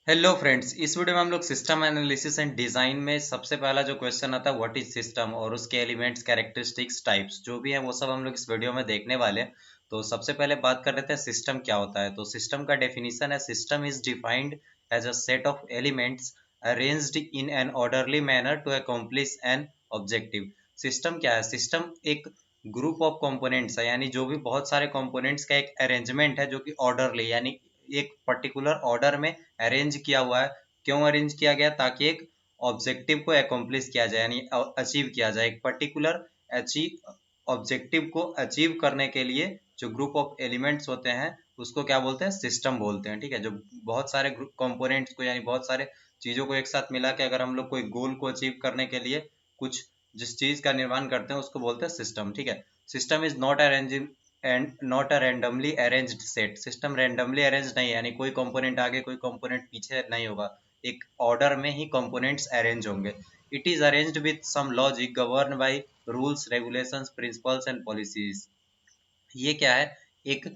Hello friends, इस video में हम लोग सिस्टम एनालिसिस एंड डिजाइन में सबसे पहला जो क्वेश्चन आता है व्हाट इज सिस्टम और उसके एलिमेंट्स, कैरेक्टरिस्टिक्स, टाइप्स जो भी है वो सब हम लोग इस वीडियो में देखने वाले हैं। तो सबसे पहले बात कर लेते हैं सिस्टम क्या होता है। तो सिस्टम का डेफिनेशन है system is defined as a set of elements arranged in an orderly manner to accomplish an objective. System क्या है? सिस्टम एक ग्रुप ऑफ कंपोनेंट्स है, यानी जो भी बहुत सारे कंपोनेंट्स का एक अरेंजमेंट है जो कि ऑर्डरली यानी एक पर्टिकुलर ऑर्डर में अरेंज किया हुआ है। क्यों अरेंज किया गया? ताकि एक ऑब्जेक्टिव को अकम्प्लिश किया जाए यानी अचीव किया जाए। एक पर्टिकुलर अचीव ऑब्जेक्टिव को अचीव करने के लिए जो ग्रुप ऑफ एलिमेंट्स होते हैं उसको क्या बोलते हैं? सिस्टम बोलते हैं। ठीक है, जो बहुत सारे ग्रुप कंपोनेंट्स को यानी बहुत सारे चीजों को एक साथ मिला के अगर हम लोग कोई गोल को अचीव करने के लिए कुछ जिस चीज का निर्माण करते हैं उसको बोलते हैं सिस्टम। ठीक है, system is not arranging and not a randomly arranged set. System randomly arrange नहीं है, यानी कोई कंपोनेंट आगे कोई कंपोनेंट पीछे नहीं होगा, एक ऑर्डर में ही कंपोनेंट्स अरेंज होंगे। It is arranged with some logic govern by rules, regulations, principles and policies. ये क्या है? एक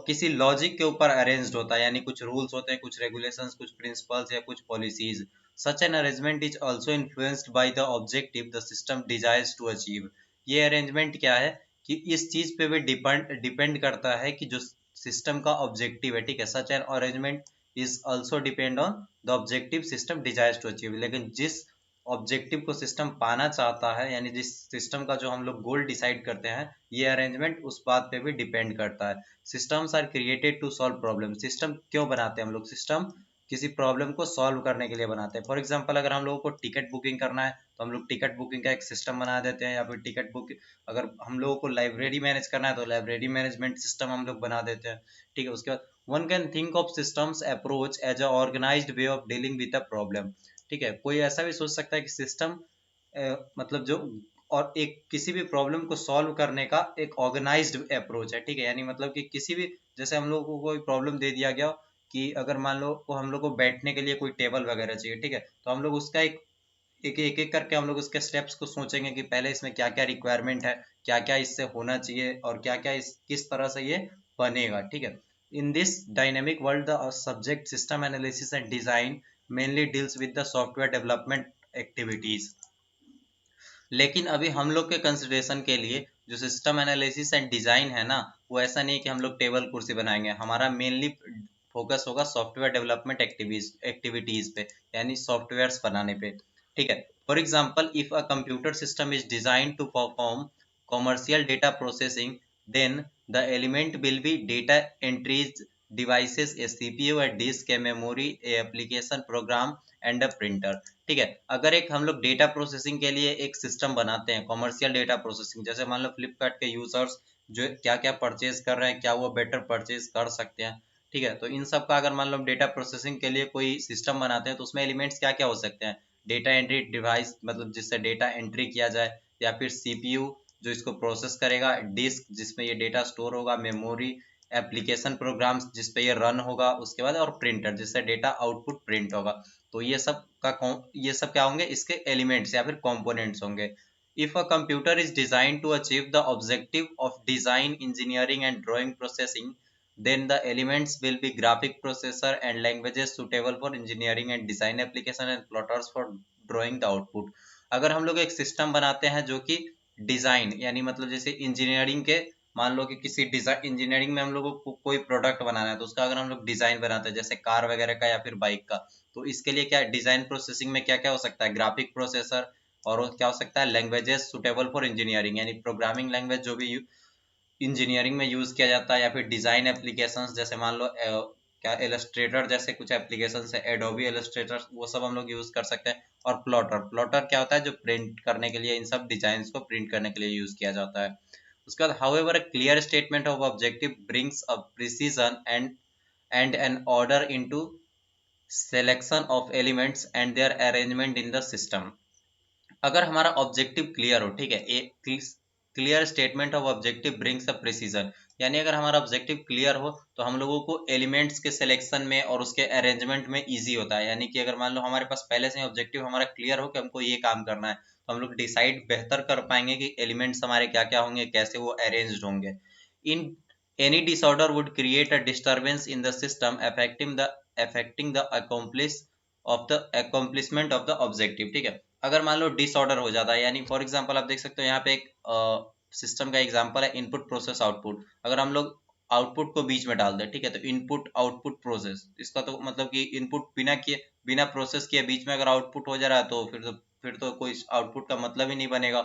किसी लॉजिक के ऊपर अरेंज्ड होता है, यानी कुछ रूल्स होते हैं, कुछ रेगुलेशंस, कुछ प्रिंसिपल्स या कुछ policies. Such an arrangement is also influenced by the objective the system desires to achieve. ये अरेंजमेंट क्या है कि इस चीज पे भी डिपेंड करता है कि जो सिस्टम का ऑब्जेक्टिव है। ठीक है, such an arrangement is also depend on the objective system desires to achieve. लेकिन जिस ऑब्जेक्टिव को सिस्टम पाना चाहता है, यानी जिस सिस्टम का जो हम लोग गोल डिसाइड करते हैं, ये अरेंजमेंट उस बात पे भी डिपेंड करता है। Systems are created to solve problem. System क्यों बनाते हैं हम लोग? सिस्टम किसी प्रॉब्लम को सॉल्व करने के लिए बनाते हैं। फॉर एग्जांपल, अगर हम लोगों को टिकट बुकिंग करना है तो हम लोग टिकट बुकिंग का एक सिस्टम बना देते हैं, या फिर टिकट बुक अगर हम लोगों को लाइब्रेरी मैनेज करना है तो लाइब्रेरी मैनेजमेंट सिस्टम हम लोग बना देते हैं। ठीक है, उसके बाद one can think of systems approach as a organised way of dealing with a problem. ठीक है, कोई ऐसा भी सोच सकता है कि सिस्टम मतलब जो और एक किसी भी प्रॉब्लम को सॉल्व करने का एक ऑर्गेनाइज्ड अप्रोच है। ठीक है, यानी मतलब कि किसी भी जैसे हम लोग को कोई प्रॉब्लम दे दिया गया कि अगर मान लो को हम लोग को बैठने के लिए कोई टेबल वगैरह चाहिए। ठीक है, तो हम लोग उसका एक एक करके हम लोग उसके स्टेप्स को सोचेंगे कि पहले इसमें क्या क्या रिक्वायरमेंट है, क्या क्या इससे होना चाहिए और क्या क्या इस किस तरह से ये बनेगा। ठीक है, in this dynamic world the subject system analysis and design mainly deals with the software development activities. लेकिन अभी हम लोग के कंसिडरेशन के लिए जो सिस्टम एनालिसिस एंड डिजाइन है ना, वो ऐसा नहीं है कि हम लोग टेबल कुर्सी बनाएंगे। हमारा मेनली फोकस होगा सॉफ्टवेयर डेवलपमेंट एक्टिविटीज पे, यानी सॉफ्टवेयर्स बनाने पे। ठीक है, for example if a computer system is design to perform commercial data processing, then the element will be data entries devices, a CPU, a disk, a memory, a application program and a printer. ठीक है, अगर एक हम लोग data processing के लिए एक system बनाते हैं, कॉमर्शियल डेटा प्रोसेसिंग, जैसे मान लो फ्लिपकार्ट के यूजर्स जो क्या क्या परचेज कर रहे हैं, क्या वो बेटर परचेज कर सकते हैं। ठीक है, तो इन सब का अगर मान लो डेटा प्रोसेसिंग के लिए कोई सिस्टम बनाते हैं तो उसमें एलिमेंट्स क्या क्या हो सकते हैं? डेटा एंट्री डिवाइस, मतलब जिससे डेटा एंट्री किया जाए, या फिर सीपीयू जो इसको प्रोसेस करेगा, डिस्क जिसमें ये डेटा स्टोर होगा, मेमोरी, एप्लीकेशन प्रोग्राम्स जिस पे ये रन होगा, उसके बाद और प्रिंटर जिससे डेटा आउटपुट प्रिंट होगा। तो ये सब क्या होंगे? इसके एलिमेंट्स या फिर कंपोनेंट्स होंगे। If a computer is design to achieve the objective of design, engineering and drawing processing, then the elements will be graphic processor and languages suitable for engineering and design application and plotters for drawing the output। अगर हम लोग एक system बनाते हैं जो कि design यानी मतलब जैसे इंजीनियरिंग के, मान लो कि किसी डिजाइन इंजीनियरिंग में हम लोगों को कोई प्रोडक्ट बनाना है तो उसका अगर हम लोग डिजाइन बनाते हैं जैसे कार वगैरह का या फिर बाइक का, तो इसके लिए क्या डिजाइन प्रोसेसिंग में क्या क्या हो सकता है? ग्राफिक प्रोसेसर, और वो क्या हो सकता है? लैंग्वेजेस सुटेबल फॉर इंजीनियरिंग, यानी प्रोग्रामिंग लैंग्वेज जो भी इंजीनियरिंग में यूज किया जाता है, या फिर डिजाइन एप्लीकेशंस जैसे मान लो क्या इलस्ट्रेटर जैसे कुछ एप्लीकेशंस है, एडोबी इलस्ट्रेटर, वो सब हम लोग यूज कर सकते हैं। और प्लॉटर, प्लॉटर क्या होता है? जो प्रिंट करने के लिए, इन सब डिजाइन को प्रिंट करने के लिए यूज किया जाता है। उसके बाद however a clear statement of objective brings a precision and an order into selection of elements and their arrangement in the system। अगर हमारा ऑब्जेक्टिव क्लियर हो, ठीक है, एक clear statement of objective brings a precision, यानी अगर हमारा objective clear हो तो हम लोगों को एलिमेंट्स के सिलेक्शन में और उसके अरेंजमेंट में इजी होता है। यानी कि अगर मान लो हमारे पास पहले से ऑब्जेक्टिव हमारा क्लियर हो कि हमको ये काम करना है, तो हम लोग डिसाइड बेहतर कर पाएंगे कि एलिमेंट्स हमारे क्या क्या होंगे, कैसे वो अरेंज्ड होंगे। In any disorder would create a disturbance in the system affecting the affecting the accomplishment of the objective. ठीक है, अगर मान लो डिसऑर्डर हो जाता है, यानी फॉर एग्जांपल आप देख सकते हो यहाँ पे एक सिस्टम का एग्जांपल है इनपुट प्रोसेस आउटपुट। अगर हम लोग आउटपुट को बीच में डाल दें, ठीक है, तो इनपुट आउटपुट प्रोसेस, इसका तो मतलब कि इनपुट बिना किए बिना प्रोसेस किए बीच में अगर आउटपुट हो जा रहा है तो फिर तो कोई आउटपुट का मतलब ही नहीं बनेगा।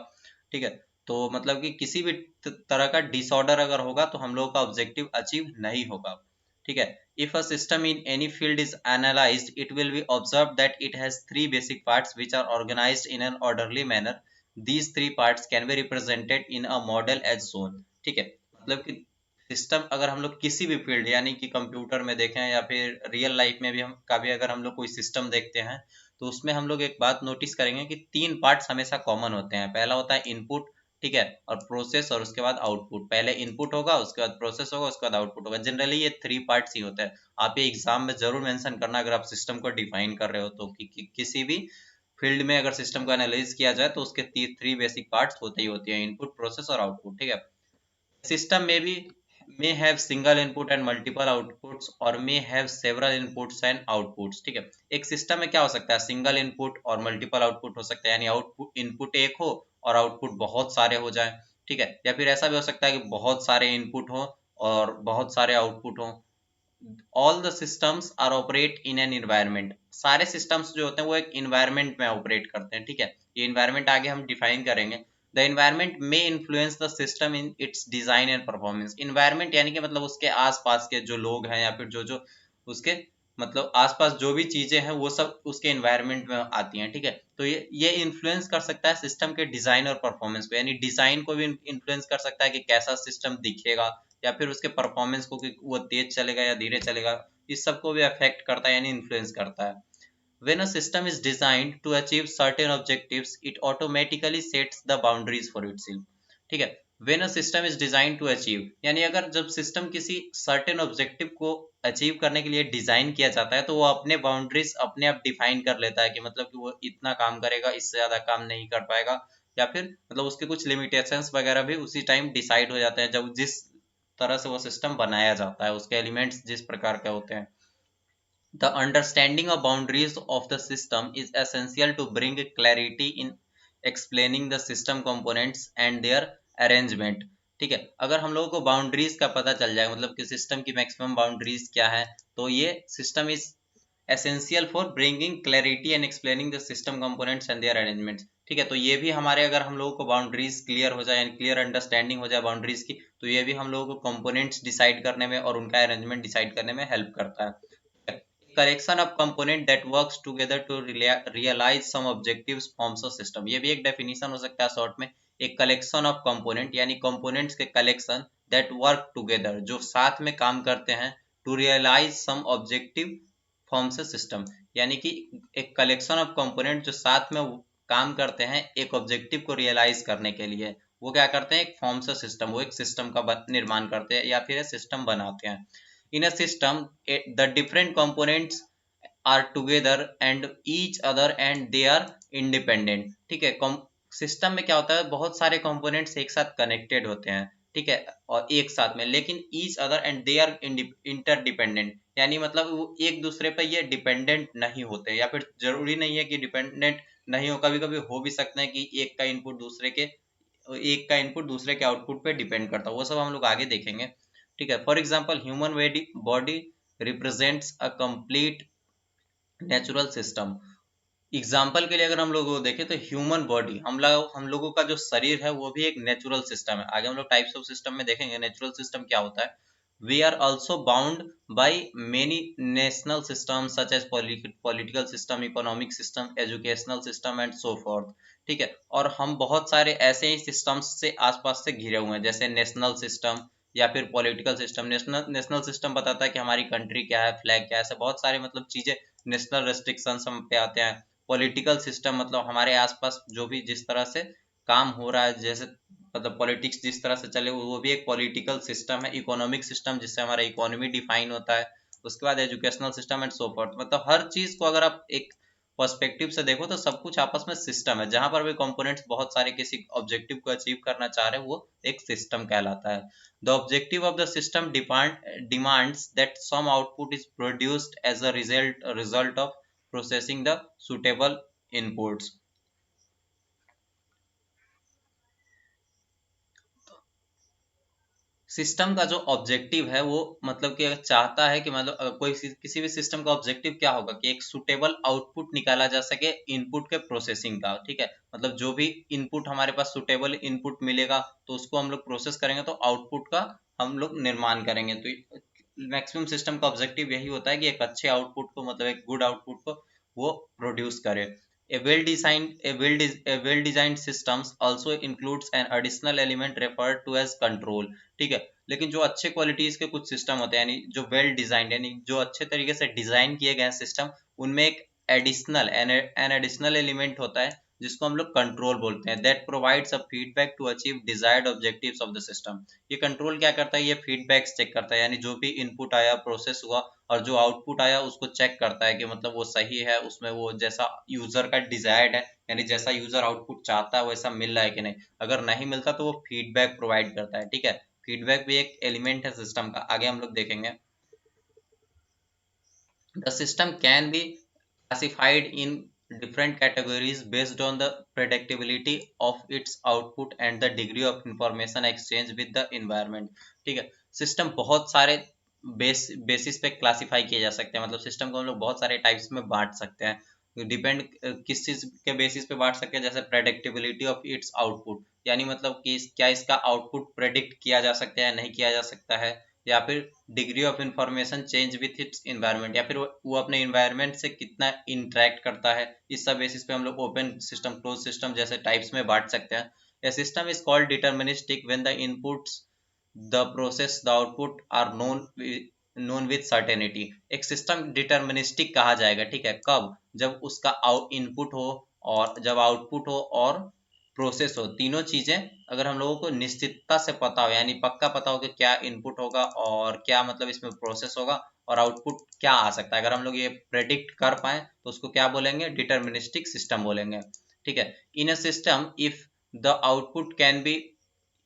ठीक है, तो मतलब कि किसी भी तरह का डिसऑर्डर अगर होगा तो हम लोगों का ऑब्जेक्टिव अचीव नहीं होगा। ठीक है, if a system in any field is analysed it will be observe that it has three basic parts which are organised in an orderly manner. These three parts can be represented in a model as shown. ठीक है, मतलब कि system अगर हम लोग किसी भी field यानी कि कंप्यूटर में देखें या फिर रियल लाइफ में भी हम कभी अगर हम लोग कोई सिस्टम देखते हैं तो उसमें हम लोग एक बात नोटिस करेंगे कि तीन पार्ट्स हमेशा कॉमन होते हैं। पहला होता है इनपुट, ठीक है, और प्रोसेस, और उसके बाद आउटपुट। पहले इनपुट होगा, उसके बाद प्रोसेस होगा, उसके बाद आउटपुट होगा। जनरली ये थ्री पार्ट्स ही होते हैं। आप ये एग्जाम में जरूर मेंशन करना अगर आप सिस्टम को डिफाइन कर रहे हो तो किसी भी फील्ड में अगर सिस्टम को एनालाइज किया जाए तो उसके थ्री बेसिक पार्ट्स होते ही होते हैं, इनपुट प्रोसेस और आउटपुट। ठीक है, system may have single input and multiple outputs or may have several inputs and outputs। ठीक है, एक सिस्टम में क्या हो सकता है, सिंगल इनपुट और मल्टीपल आउटपुट हो सकता है, यानी आउटपुट इनपुट एक हो और आउटपुट बहुत सारे हो जाए। ठीक है, या फिर ऐसा भी हो सकता है कि बहुत सारे इनपुट हो और बहुत सारे आउटपुट हो। All the systems are operate in an environment. सारे सिस्टम्स जो होते हैं वो एक इन्वायरमेंट में ऑपरेट करते हैं। ठीक है, ये इन्वायरमेंट आगे हम डिफाइन करेंगे। द इन्वायरमेंट में influence the system in its design and performance. Environment यानी कि मतलब उसके आसपास के जो लोग हैं या फिर जो जो उसके मतलब आसपास जो भी चीजें हैं वो सब उसके इन्वायरमेंट में आती हैं। ठीक है, तो ये इन्फ्लुएंस कर सकता है सिस्टम के डिजाइन और परफॉर्मेंस को, यानी डिजाइन को भी इन्फ्लुएंस कर सकता है कि कैसा सिस्टम दिखेगा, या फिर उसके परफॉर्मेंस को कि वो तेज चलेगा या धीरे चलेगा। इस सब को भी अफेक्ट करता है यानी इन्फ्लुएंस करता है। When a system is designed to achieve certain objectives, it automatically sets the boundaries for itself। ठीक है, when a system is designed to achieve यानी अगर जब सिस्टम किसी certain objective को अचीव करने के लिए डिजाइन किया जाता है तो वो अपने बाउंड्रीज अपने आप डिफाइन कर लेता है कि मतलब कि वो इतना काम करेगा, इससे ज्यादा काम नहीं कर पाएगा, या फिर मतलब उसके कुछ लिमिटेशंस वगैरह भी उसी टाइम डिसाइड हो जाते हैं जब जिस तरह से वो सिस्टम बनाया जाता है, उसके एलिमेंट्स जिस प्रकार के होते हैं। The understanding of boundaries of the system is essential to bring clarity in explaining the system components and their arrangement। ठीक है, अगर हम लोगों को बाउंड्रीज का पता चल जाए मतलब कि सिस्टम की मैक्सिमम बाउंड्रीज क्या है, तो ये system is essential for bringing clarity and explaining the system components and their arrangements. ठीक है, तो ये भी हमारे अगर हम लोगों को बाउंड्रीज क्लियर हो जाए यानी क्लियर अंडरस्टैंडिंग हो जाए बाउंड्रीज की, तो ये भी हम लोगों को कंपोनेंट्स डिसाइड करने में और उनका अरेंजमेंट डिसाइड करने में हेल्प करता है। collection of component that works together to realize some objectives forms a system। ये भी एक डेफिनेशन हो सकता है शॉर्ट में। एक कलेक्शन ऑफ कंपोनेंट यानी कंपोनेंट्स के कलेक्शन दैट वर्क टुगेदर जो साथ में काम करते हैं, to realise some objective forms a system. यानी कि एक कलेक्शन ऑफ कंपोनेंट जो साथ में काम करते हैं एक ऑब्जेक्टिव को रियलाइज करने के लिए, वो क्या करते हैं, एक फॉर्म्स अ सिस्टम, वो एक सिस्टम का निर्माण करते हैं या फिर सिस्टम बनाते हैं। In a system, the different components are together and each other and they are independent। ठीक है, सिस्टम में क्या होता है, बहुत सारे कंपोनेंट्स एक साथ कनेक्टेड होते हैं। ठीक है, और एक साथ में, लेकिन each other and they are interdependent, यानी मतलब वो एक दूसरे पर ये डिपेंडेंट नहीं होते, या फिर जरूरी नहीं है कि डिपेंडेंट नहीं हो, कभी कभी हो भी सकते हैं कि एक का इनपुट दूसरे के आउटपुट पे डिपेंड करता है, वो सब हम लोग आगे देखेंगे। ठीक है, for example human body represents a complete natural system. Example के लिए अगर हम लोग को देखें तो ह्यूमन बॉडी, हम लोगों का जो शरीर है वो भी एक नेचुरल सिस्टम है। आगे हम लोग टाइप्स ऑफ सिस्टम में देखेंगे नेचुरल सिस्टम क्या होता है। We are also bound by many national system such as political system, economic system, educational system and so forth. ठीक है, और हम बहुत सारे ऐसे ही सिस्टम्स से आसपास से घिरे हुए हैं, जैसे नेशनल सिस्टम या फिर पॉलिटिकल सिस्टम। नेशनल सिस्टम बताता है कि हमारी कंट्री क्या है, फ्लैग क्या है, ऐसे बहुत सारे मतलब चीजें नेशनल रेस्ट्रिक्शंस हम पे आते हैं। पॉलिटिकल सिस्टम मतलब हमारे आसपास जो भी जिस तरह से काम हो रहा है, जैसे मतलब पॉलिटिक्स जिस तरह से चले वो भी एक पॉलिटिकल सिस्टम है। इकोनॉमिक सिस्टम जिससे हमारा इकोनॉमी डिफाइन होता है। उसके बाद educational system and so forth. मतलब हर चीज को अगर आप एक पर्सपेक्टिव से देखो तो सब कुछ आपस में सिस्टम है। जहां पर भी कंपोनेंट्स बहुत सारे किसी ऑब्जेक्टिव को अचीव करना चाह रहे हैं वो एक सिस्टम कहलाता है। The objective of the system demands that some output is produced as a result of processing the suitable inputs. System का जो ऑब्जेक्टिव है वो मतलब कि चाहता है कि मतलब कोई किसी भी सिस्टम का ऑब्जेक्टिव क्या होगा कि एक सुटेबल आउटपुट निकाला जा सके इनपुट के प्रोसेसिंग का। ठीक है, मतलब जो भी इनपुट हमारे पास सुटेबल इनपुट मिलेगा तो उसको हम लोग प्रोसेस करेंगे तो आउटपुट का हम लोग निर्माण करेंगे। तो मैक्सिमम सिस्टम का ऑब्जेक्टिव यही होता है कि एक अच्छे आउटपुट को मतलब एक गुड आउटपुट को वो प्रोड्यूस करे। A well designed systems also includes an additional element referred to as control। ठीक है, लेकिन जो अच्छे क्वालिटीज के कुछ सिस्टम होते हैं यानी जो वेल डिजाइंड यानी जो अच्छे तरीके से डिजाइन किए गए सिस्टम, उनमें एक एन एडिशनल एलिमेंट होता है जिसको हम लोग कंट्रोल बोलते हैं। That provides a feedback to achieve desired objectives of the system. ये कंट्रोल क्या करता है, ये फीडबैक्स चेक करता है, यानी जो भी इनपुट आया प्रोसेस हुआ और जो आउटपुट आया उसको चेक करता है कि मतलब वो सही है, उसमें वो जैसा यूजर का डिजायर्ड है यानी जैसा यूजर आउटपुट चाहता है वैसा मिल रहा है कि नहीं। अगर नहीं मिलता तो वो फीडबैक प्रोवाइड करता है। ठीक है, फीडबैक भी एक एलिमेंट है सिस्टम का, आगे हम लोग देखेंगे। The system can be classified in different categories based on the predictability of its output and the degree of information exchange with the environment। ठीक है, सिस्टम बहुत सारे बेसिस पे क्लासिफाई किए जा सकते हैं। मतलब सिस्टम को हम लोग बहुत सारे टाइप्स में बांट सकते हैं। डिपेंड किस चीज के बेसिस पे बांट सकते हैं, जैसे प्रेडिक्टेबिलिटी ऑफ इट्स आउटपुट, यानी मतलब कि क्या इसका आउटपुट प्रेडिक्ट किया जा सकता है या नहीं किया जा सकता है, या फिर degree of information change with its environment, या फिर वो अपने इन्वायरमेंट से कितना इंटरेक्ट करता है। इस सब बेसिस पे हम लोग ओपन सिस्टम क्लोज सिस्टम जैसे टाइप्स में बांट सकते हैं। A system is called deterministic when the inputs the process the output are known with certainty. एक सिस्टम डिटर्मिनिस्टिक कहा जाएगा। ठीक है, कब, जब उसका इनपुट हो और जब आउटपुट हो और प्रोसेस हो, तीनों चीजें अगर हम लोगों को निश्चितता से पता हो, यानी पक्का पता हो कि क्या इनपुट होगा और क्या मतलब इसमें प्रोसेस होगा और आउटपुट क्या आ सकता है, अगर हम लोग ये प्रेडिक्ट कर पाए तो उसको क्या बोलेंगे, डिटर्मिनिस्टिक सिस्टम बोलेंगे। ठीक है, in a system if the output can be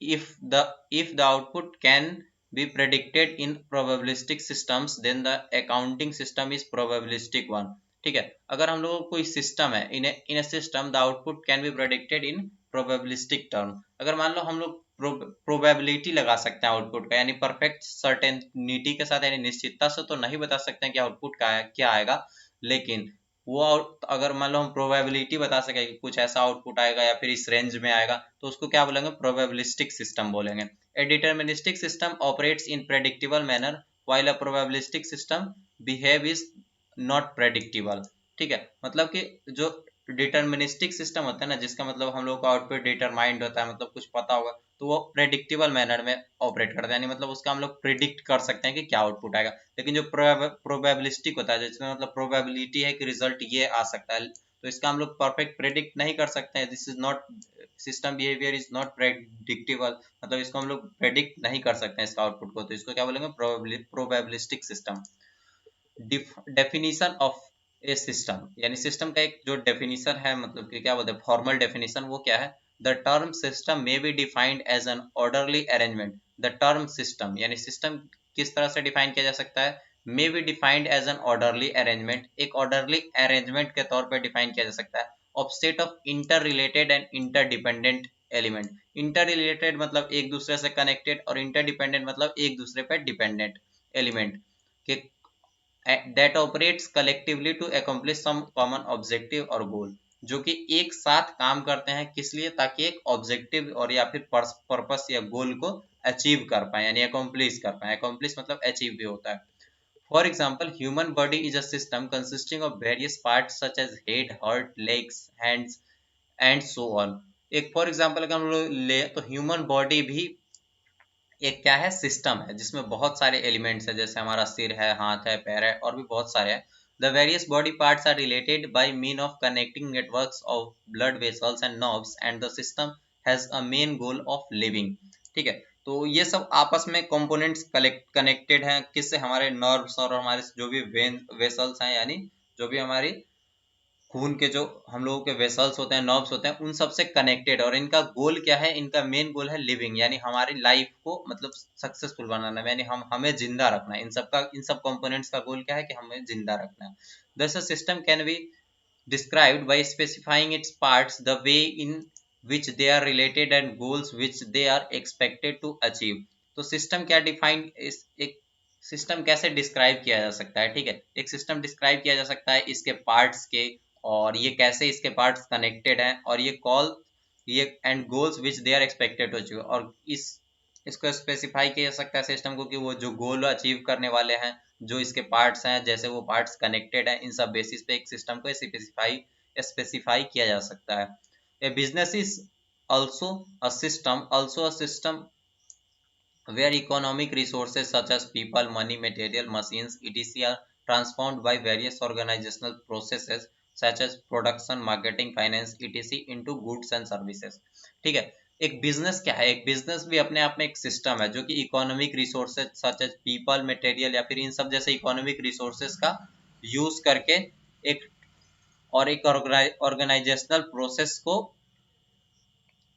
if the output can be predicted in probabilistic systems then the accounting system is probabilistic one। ठीक है, अगर हम लोगों को कोई सिस्टम है, इन a system the output can be predicted in probabilistic term। अगर मान लो हम लोग प्रोबेबिलिटी लगा सकते हैं आउटपुट का, यानी परफेक्ट सर्टेनिटी के साथ यानी निश्चितता से तो नहीं बता सकते हैं कि आउटपुट का क्या आएगा, लेकिन वो अगर मान लो हम प्रोबेबिलिटी बता सके कि कुछ ऐसा आउटपुट आएगा या फिर इस रेंज में आएगा, तो उसको क्या बोलेंगे, प्रोबेबिलिस्टिक सिस्टम बोलेंगे। A deterministic system operates in predictable manner while a probabilistic system behave is not predictable. ठीक है, मतलब कि जो डिटर्मिनिस्टिक सिस्टम होता है ना, जिसका मतलब हम लोग का आउटपुट डिटरमाइंड होता है, मतलब कुछ पता होगा, तो वो प्रेडिक्टेबल मैनर में ऑपरेट करता है, यानी मतलब उसका हम लोग प्रिडिक्ट कर सकते हैं कि क्या आउटपुट आएगा। लेकिन जो प्रोबेबिलिस्टिक होता है जिसमें मतलब प्रोबेबिलिटी है कि रिजल्ट ये आ सकता है, तो इसका हम लोग परफेक्ट प्रिडिक्ट नहीं कर सकते हैं। This is not, system behaviour is not predictable, मतलब इसको हम लोग प्रेडिक्ट नहीं कर सकते हैं इसका आउटपुट को, तो इसको क्या बोलेंगे, probabilistic system. Definition of a system, यानी सिस्टम का एक जो डेफिनेशन है, मतलब कि क्या बोलते हैं फॉर्मल डेफिनेशन, वो क्या है, the term system may be defined as an orderly arrangement. The term system यानी सिस्टम किस तरह से डिफाइन किया जा सकता है, may be defined as an orderly arrangement, एक ऑर्डरली अरेंजमेंट के तौर पर डिफाइन किया जा सकता है, of set of interrelated and interdependent element. Interrelated मतलब एक दूसरे से कनेक्टेड, और इंटरडिपेंडेंट मतलब एक दूसरे पर डिपेंडेंट एलिमेंट के that operates collectively to accomplish some common objective और goal, जो कि एक साथ काम करते हैं किस लिए, ताकि एक ऑब्जेक्टिव और या फिर पर्पस या गोल को अचीव कर पाए, यानी अकॉम्प्लिश कर पाए। अकॉम्प्लिश मतलब अचीव भी होता है। For example human body is a system consisting of various parts such as head, heart, legs, hands and so on. एक फॉर एग्जाम्पल अगर हम लोग ले तो ह्यूमन बॉडी भी एक क्या है, सिस्टम है जिसमें बहुत सारे एलिमेंट्स है, जैसे हमारा सिर है, हाथ है, पैर है, और भी बहुत सारे हैं। The various body parts are related by mean of connecting networks of blood vessels and nerves and the system has a main goal of living. ठीक है, तो ये सब आपस में कंपोनेंट्स कनेक्टेड हैं किससे, हमारे नर्व्स और हमारे जो भी वेन वेसल्स हैं, यानी जो भी हमारी खून के जो हम लोगों के वेसल्स होते हैं, नर्व्स होते हैं, उन सब से कनेक्टेड। और इनका गोल क्या है? इनका मेन गोल है लिविंग, यानी हमारी लाइफ को मतलब सक्सेसफुल बनाना, यानी हमें जिंदा रखना है। इन सब कंपोनेंट्स का गोल क्या है? कि हमें जिंदा रखना है। दस system can be described by specifying its parts, the way in which they are related and goals which they are expected to achieve। तो सिस्टम क्या डिफाइन, इस एक सिस्टम कैसे डिस्क्राइब किया जा सकता है? ठीक है, एक सिस्टम डिस्क्राइब किया जा सकता है इसके पार्ट्स के, और ये कैसे इसके पार्ट्स कनेक्टेड हैं, और ये end goals which they are expected to achieve. और इसको स्पेसिफाई किया जा सकता है सिस्टम को कि वो जो गोल अचीव करने वाले हैं, जो इसके पार्ट्स हैं, जैसे वो पार्ट्स कनेक्टेड हैं, इन सब बेसिस पे एक सिस्टम को स्पेसिफाई किया जा सकता है। A business is also a system where economic resources such as people, money, material, machines, etc. are transformed by various organizational processes such as production, marketing, finance, etc. into goods and services। ठीक है, एक business क्या है? एक business भी अपने आप में एक सिस्टम है जो कि economic resources such as people, material या फिर इन सब जैसे इकोनॉमिक रिसोर्सेज का यूज करके एक ऑर्गेनाइजेशनल प्रोसेस को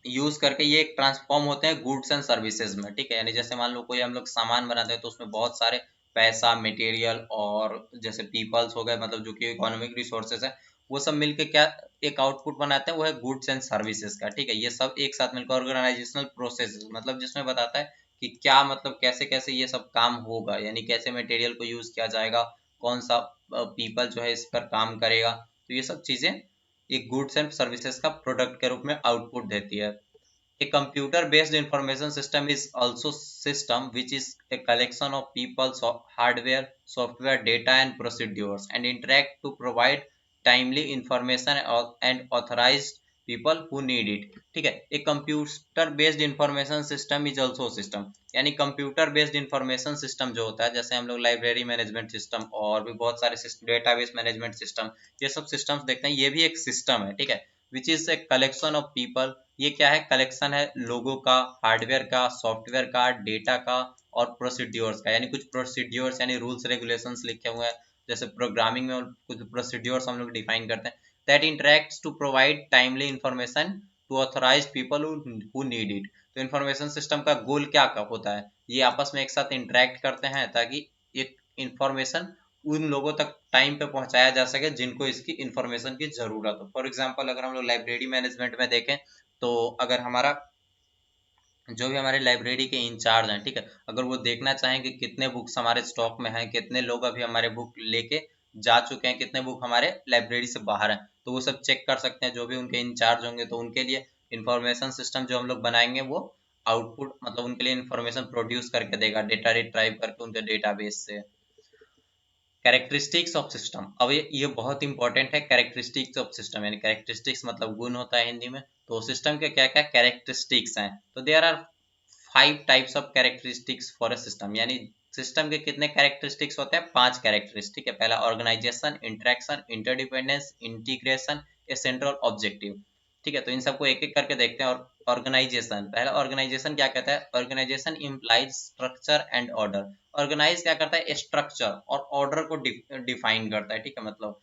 यूज करके ये एक ट्रांसफॉर्म होते हैं गुड्स एंड सर्विसेज में। ठीक है, यानी जैसे मान लो कोई हम लोग सामान बनाते हैं तो उसमें बहुत सारे पैसा, मटेरियल और जैसे पीपल्स हो गए, मतलब जो कि इकोनॉमिक रिसोर्सेज है, वो सब मिलके क्या एक आउटपुट बनाते हैं, वो है गुड्स एंड सर्विसेज का। ठीक है, ये सब एक साथ मिलकर ऑर्गेनाइजेशनल प्रोसेस, मतलब जिसमें बताता है कि क्या मतलब कैसे कैसे ये सब काम होगा, यानी कैसे मटेरियल को यूज किया जाएगा, कौन सा पीपल जो है इस पर काम करेगा। तो ये सब चीजें एक गुड्स एंड सर्विसेज का प्रोडक्ट के रूप में आउटपुट देती है। A computer-based information system is also system which is a collection of people, hardware, software, data and procedures and interact to provide timely information and authorized people who need it। ठीक है, एक computer based information system is also system, यानी computer based information system जो होता है, जैसे हम लोग लाइब्रेरी मैनेजमेंट सिस्टम और भी बहुत सारे डेटाबेस मैनेजमेंट सिस्टम, ये सब सिस्टम्स देखते हैं, ये भी एक सिस्टम है। ठीक है, which is a collection of people, ये क्या है? कलेक्शन है लोगों का, हार्डवेयर का, सॉफ्टवेयर का, डेटा का और प्रोसीड्योर्स का, यानी कुछ प्रोसीड्योर्स यानी रूल्स रेगुलेशंस लिखे हुए हैं, जैसे प्रोग्रामिंग में कुछ प्रोसीड्योर्स हम लोग डिफाइन करते हैं। That interacts to provide timely information to authorise people who need it. तो इंफॉर्मेशन सिस्टम का गोल क्या होता है? ये आपस में एक साथ इंटरेक्ट करते हैं ताकि एक इंफॉर्मेशन उन लोगों तक टाइम पे पहुंचाया जा सके जिनको इसकी इंफॉर्मेशन की जरूरत हो। फॉर एग्जांपल अगर हम लोग लाइब्रेरी मैनेजमेंट में देखें, तो अगर हमारा जो भी हमारे लाइब्रेरी के इंचार्ज हैं, ठीक है, अगर वो देखना चाहें कि कितने बुक्स हमारे स्टॉक में हैं, कितने लोग अभी हमारे बुक लेके जा चुके हैं, कितने बुक हमारे लाइब्रेरी से बाहर हैं, तो वो सब चेक कर सकते हैं जो भी उनके इंचार्ज होंगे। तो उनके लिए इंफॉर्मेशन सिस्टम जो हम लोग बनाएंगे वो आउटपुट मतलब उनके लिए इंफॉर्मेशन प्रोड्यूस करके देगा, डेटा रिट्राइव करके उनके डेटाबेस से। कैरेक्टरिस्टिक्स ऑफ सिस्टम, अब ये बहुत इंपॉर्टेंट है। कैरेक्टरिस्टिक्स ऑफ सिस्टम यानी कैरेक्टरिस्टिक्स मतलब गुण होता है हिंदी में। तो सिस्टम के क्या क्या कैरेक्टरिस्टिक्स हैं? तो there are 5 types of characteristics for a system, यानी सिस्टम के कितने कैरेक्टरिस्टिक्स होते हैं? 5 कैरेक्टरिस्टिक है। पहला organisation, interaction, interdependence, integration, a central objective. ठीक है, तो इन सबको एक एक करके देखते हैं। और ऑर्गेनाइजेशन, पहला ऑर्गेनाइजेशन क्या कहता है? Organisation implies structure and order. Organise क्या करता है? स्ट्रक्चर और ऑर्डर को डिफाइन करता है। ठीक है, मतलब